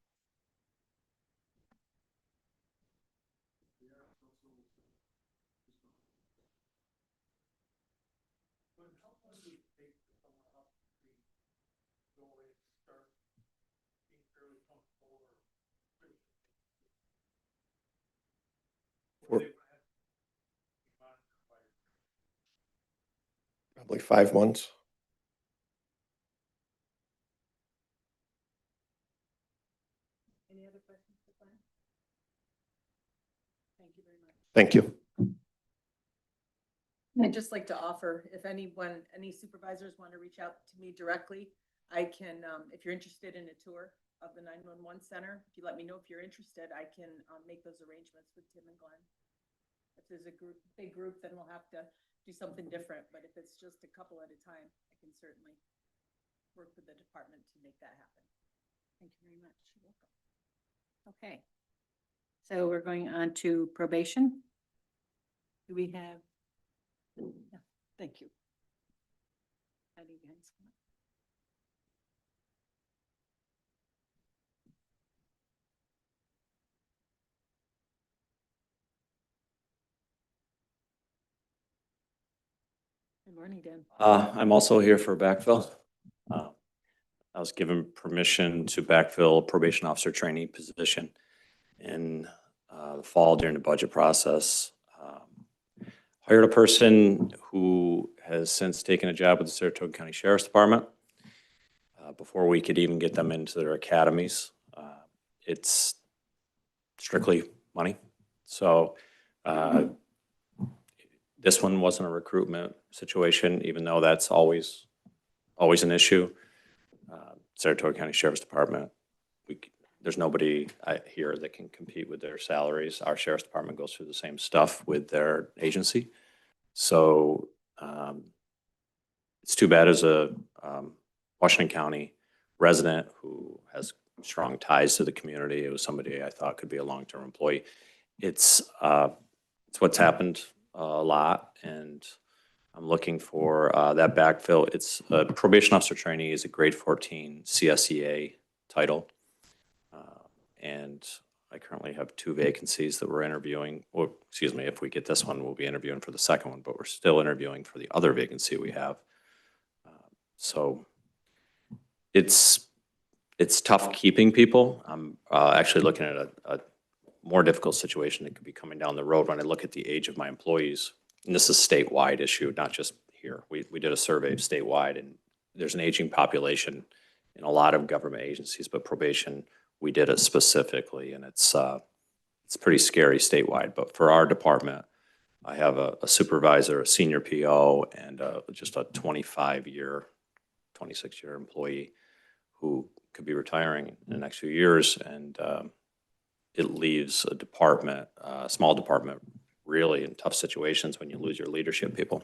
Probably 5 months. Any other questions for Glenn? Thank you very much. Thank you. I'd just like to offer, if anyone, any supervisors want to reach out to me directly, I can, if you're interested in a tour of the 911 center, if you let me know if you're interested, I can make those arrangements with Tim and Glenn. If there's a big group, then we'll have to do something different. But if it's just a couple at a time, I can certainly work with the department to make that happen. Thank you very much. You're welcome. Okay. So we're going on to probation. Do we have? Yeah, thank you. How do you guys want? Good morning, Dan. I'm also here for backfill. I was given permission to backfill a probation officer trainee position in the fall during the budget process. Hired a person who has since taken a job with the Saratoga County Sheriff's Department before we could even get them into their academies. It's strictly money. So this one wasn't a recruitment situation, even though that's always an issue. Saratoga County Sheriff's Department, there's nobody here that can compete with their salaries. Our Sheriff's Department goes through the same stuff with their agency. So it's too bad as a Washington County resident who has strong ties to the community. It was somebody I thought could be a long-term employee. It's what's happened a lot, and I'm looking for that backfill. It's a probation officer trainee is a grade 14 CSEA title. And I currently have 2 vacancies that we're interviewing. Well, excuse me, if we get this one, we'll be interviewing for the second one, but we're still interviewing for the other vacancy we have. So it's tough keeping people. I'm actually looking at a more difficult situation that could be coming down the road when I look at the age of my employees. And this is a statewide issue, not just here. We did a survey statewide, and there's an aging population in a lot of government agencies, but probation, we did it specifically, and it's pretty scary statewide. But for our department, I have a supervisor, a senior PO, and just a 25-year, 26-year employee who could be retiring in the next few years, and it leaves a department, a small department, really in tough situations when you lose your leadership people.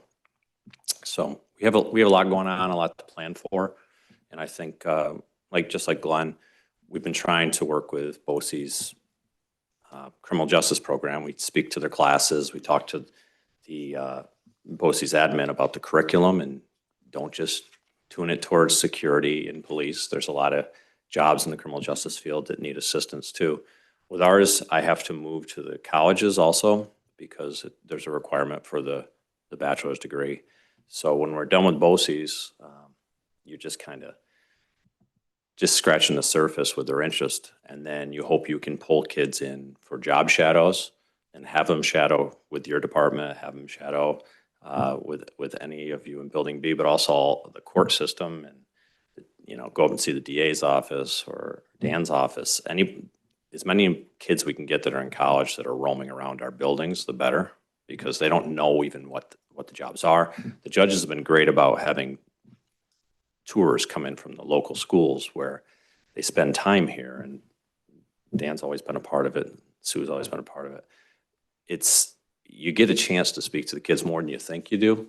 So we have a lot going on, a lot to plan for, and I think just like Glenn, we've been trying to work with BOCES criminal justice program. We speak to their classes. We talk to the BOCES admin about the curriculum, and don't just tune it towards security and police. There's a lot of jobs in the criminal justice field that need assistance too. With ours, I have to move to the colleges also because there's a requirement for the bachelor's degree. So when we're done with BOCES, you're just kind of scratching the surface with their interest. And then you hope you can pull kids in for job shadows and have them shadow with your department, have them shadow with any of you in Building B, but also the court system, and go up and see the DA's office or Dan's office. As many kids we can get that are in college that are roaming around our buildings, the better, because they don't know even what the jobs are. The judges have been great about having tours come in from the local schools where they spend time here, and Dan's always been a part of it. Sue's always been a part of it. You get a chance to speak to the kids more than you think you do,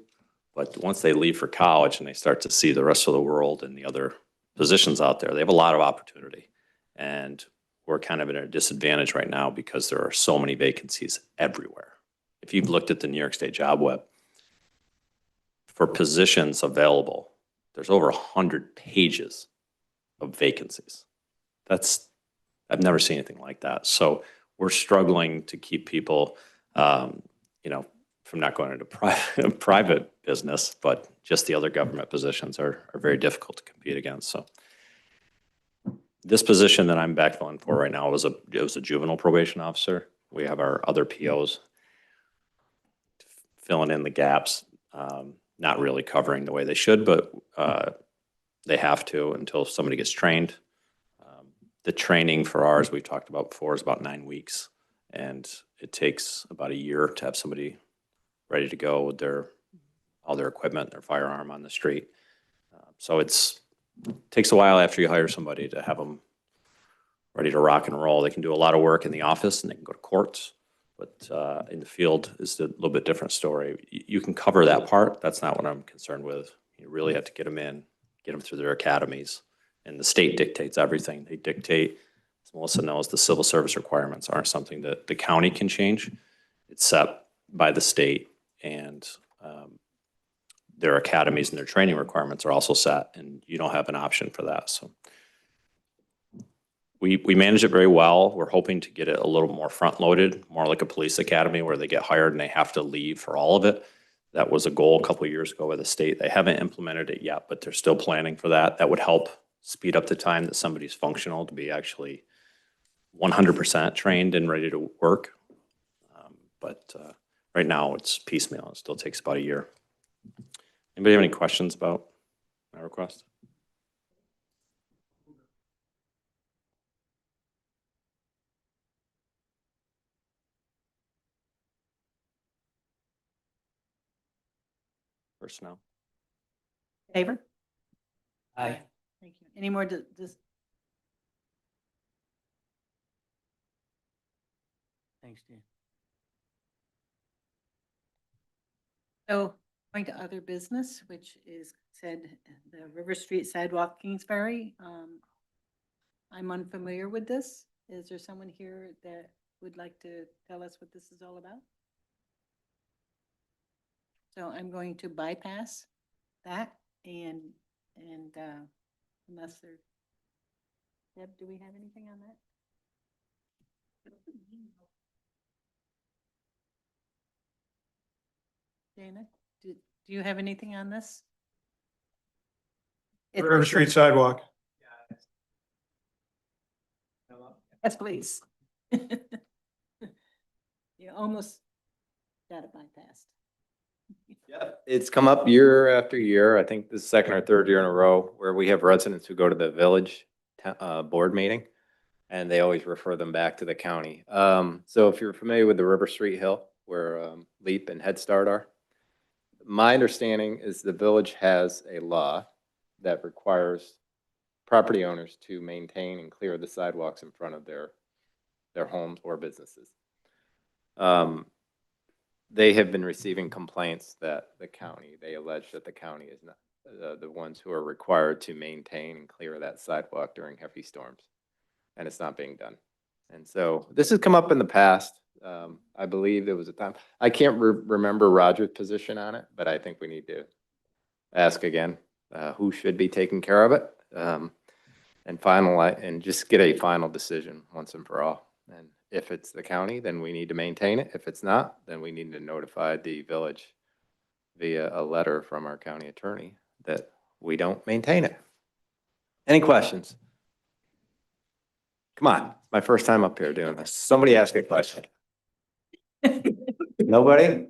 but once they leave for college and they start to see the rest of the world and the other positions out there, they have a lot of opportunity. And we're kind of at a disadvantage right now because there are so many vacancies everywhere. If you've looked at the New York State Job Web, for positions available, there's over 100 pages of vacancies. I've never seen anything like that. So we're struggling to keep people, from not going into private business, but just the other government positions are very difficult to compete against. So this position that I'm backfilling for right now was a juvenile probation officer. We have our other POs filling in the gaps, not really covering the way they should, but they have to until somebody gets trained. The training for ours, we've talked about before, is about 9 weeks, and it takes about a year to have somebody ready to go with all their equipment, their firearm on the street. So it takes a while after you hire somebody to have them ready to rock and roll. They can do a lot of work in the office and they can go to courts, but in the field is a little bit different story. You can cover that part. That's not what I'm concerned with. You really have to get them in, get them through their academies. And the state dictates everything. They dictate, as Melissa knows, the civil service requirements aren't something that the county can change. It's set by the state, and their academies and their training requirements are also set, and you don't have an option for that. So we manage it very well. We're hoping to get it a little more front-loaded, more like a police academy where they get hired and they have to leave for all of it. That was a goal a couple of years ago by the state. They haven't implemented it yet, but they're still planning for that. That would help speed up the time that somebody's functional to be actually 100% trained and ready to work. But right now it's piecemeal. It still takes about a year. Anybody have any questions about my request? Personnel. Favor? Aye. Thank you. Any more Thanks, Dan. So going to other business, which is said the River Street Sidewalk Kingsbury. I'm unfamiliar with this. Is there someone here that would like to tell us what this is all about? So I'm going to bypass that and unless there. Deb, do we have anything on that? Dana, do you have anything on this? River Street sidewalk. Yes, please. You almost got it bypassed. Yeah, it's come up year after year. I think this is second or third year in a row where we have residents who go to the village board meeting, and they always refer them back to the county. So if you're familiar with the River Street Hill where LEAP and Head Start are, my understanding is the village has a law that requires property owners to maintain and clear the sidewalks in front of their homes or businesses. They have been receiving complaints that they allege that the county is not the ones who are required to maintain and clear that sidewalk during heavy storms, and it's not being done. And so this has come up in the past. I believe there was a time, I can't remember Roger's position on it, but I think we need to ask again, who should be taking care of it, and just get a final decision once and for all. And if it's the county, then we need to maintain it. If it's not, then we need to notify the village via a letter from our county attorney that we don't maintain it. Any questions? Come on, my first time up here doing this. Somebody ask a question. Nobody?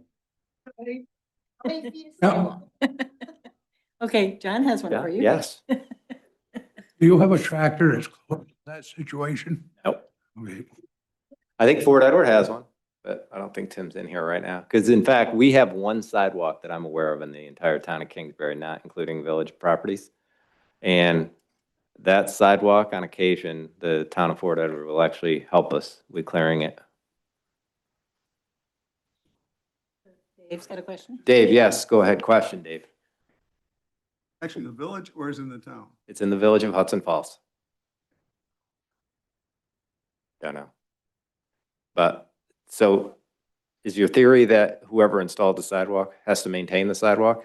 No. Okay, John has one for you. Yes. Do you have a tractor that's close to that situation? Nope. Okay. I think Fort Edward has one, but I don't think Tim's in here right now. Because in fact, we have one sidewalk that I'm aware of in the entire town of Kingsbury, not including village properties. And that sidewalk, on occasion, the town of Fort Edward will actually help us with clearing it. Dave's got a question? Dave, yes, go ahead. Question, Dave. Actually, the village or is it in the town? It's in the village of Hudson Falls. Don't know. But, so is your theory that whoever installed the sidewalk has to maintain the sidewalk?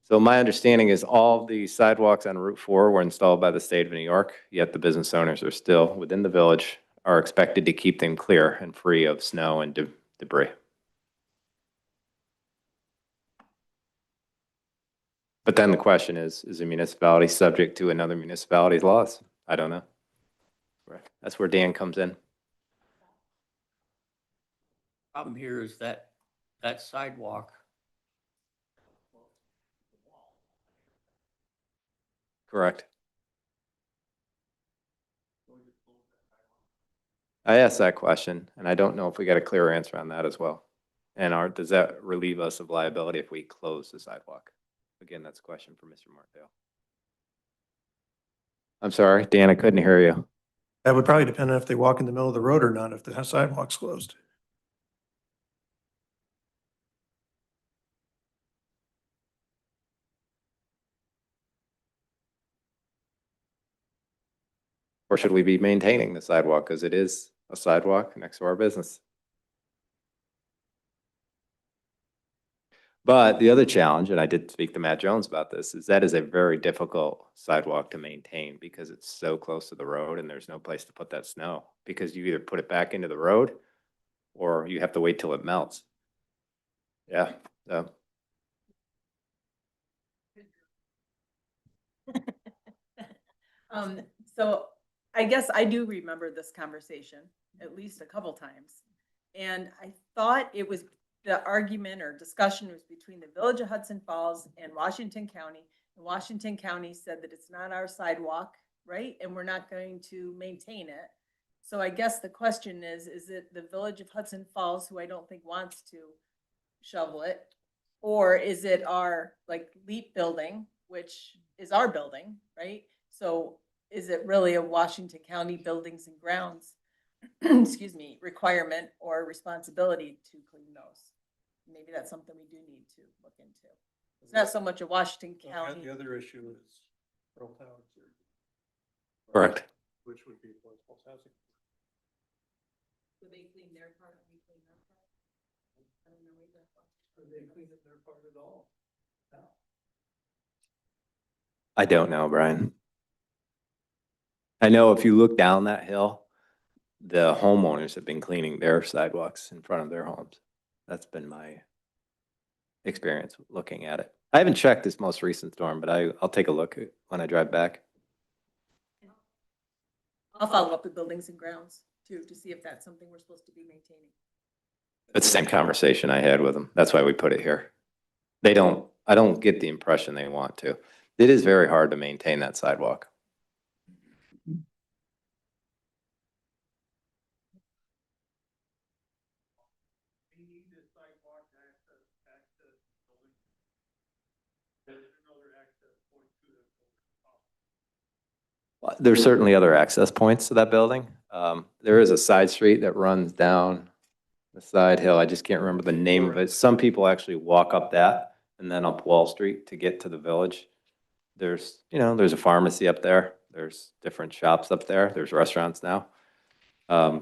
So my understanding is all the sidewalks on Route 4 were installed by the state of New York, yet the business owners are still within the village, are expected to keep them clear and free of snow and debris. But then the question is a municipality subject to another municipality's laws? I don't know. That's where Dan comes in. Problem here is that sidewalk. Correct. I asked that question, and I don't know if we got a clear answer on that as well. And does that relieve us of liability if we close the sidewalk? Again, that's a question for Mr. Martell. I'm sorry, Dan, I couldn't hear you. That would probably depend on if they walk in the middle of the road or not, if the sidewalk's closed. Or should we be maintaining the sidewalk because it is a sidewalk next to our business? But the other challenge, and I did speak to Matt Jones about this, is that is a very difficult sidewalk to maintain because it's so close to the road and there's no place to put that snow because you either put it back into the road or you have to wait till it melts. Yeah, so. So I guess I do remember this conversation at least a couple times. And I thought it was the argument or discussion was between the village of Hudson Falls and Washington County. And Washington County said that it's not our sidewalk, right? And we're not going to maintain it. So I guess the question is it the village of Hudson Falls, who I don't think wants to shovel it? Or is it our like LEAP building, which is our building, right? So is it really a Washington County Buildings and Grounds, excuse me, requirement or responsibility to clean those? maybe that's something we do need to look into. It's not so much a Washington County. The other issue is rural towns, Correct. which would be affordable housing. Do they clean their part, we clean our part? I don't know either. Are they cleaning their part at all? No. I don't know, Brian. I know if you look down that hill, the homeowners have been cleaning their sidewalks in front of their homes. That's been my experience looking at it. I haven't checked this most recent storm, but I'll take a look when I drive back. I'll follow up with buildings and grounds too, to see if that's something we're supposed to be maintaining. It's the same conversation I had with them. That's why we put it here. I don't get the impression they want to. It is very hard to maintain that sidewalk. There's certainly other access points to that building. There is a side street that runs down the side hill. I just can't remember the name of it. Some people actually walk up that and then up Wall Street to get to the village. There's a pharmacy up there. There's different shops up there. There's restaurants now. I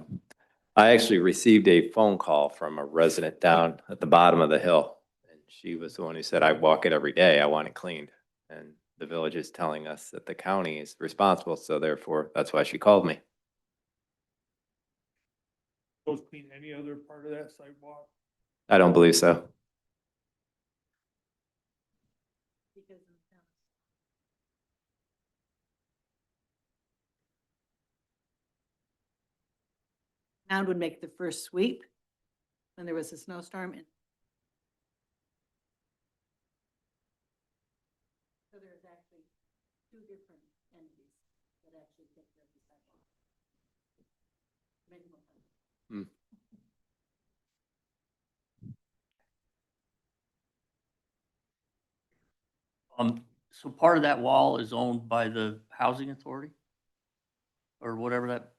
actually received a phone call from a resident down at the bottom of the hill. And she was the one who said, I walk it every day. I want it cleaned. And the village is telling us that the county is responsible. So therefore, that's why she called me. Those clean any other part of that sidewalk? I don't believe so. Town would make the first sweep when there was a snowstorm. So there's actually two different entities that actually take care of the sidewalk. Maybe more time. So part of that wall is owned by the housing authority? Or whatever that,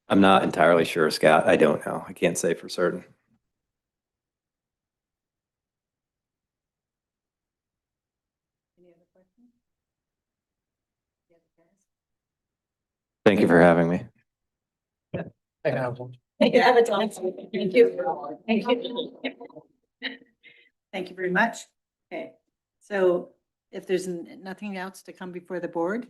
I'm not entirely sure, Scott. I don't know. I can't say for certain. Any other questions? Yes, guys? Thank you for having me. I have one. Yeah, that's awesome. Thank you. Thank you. Thank you very much. Okay, so if there's nothing else to come before the board,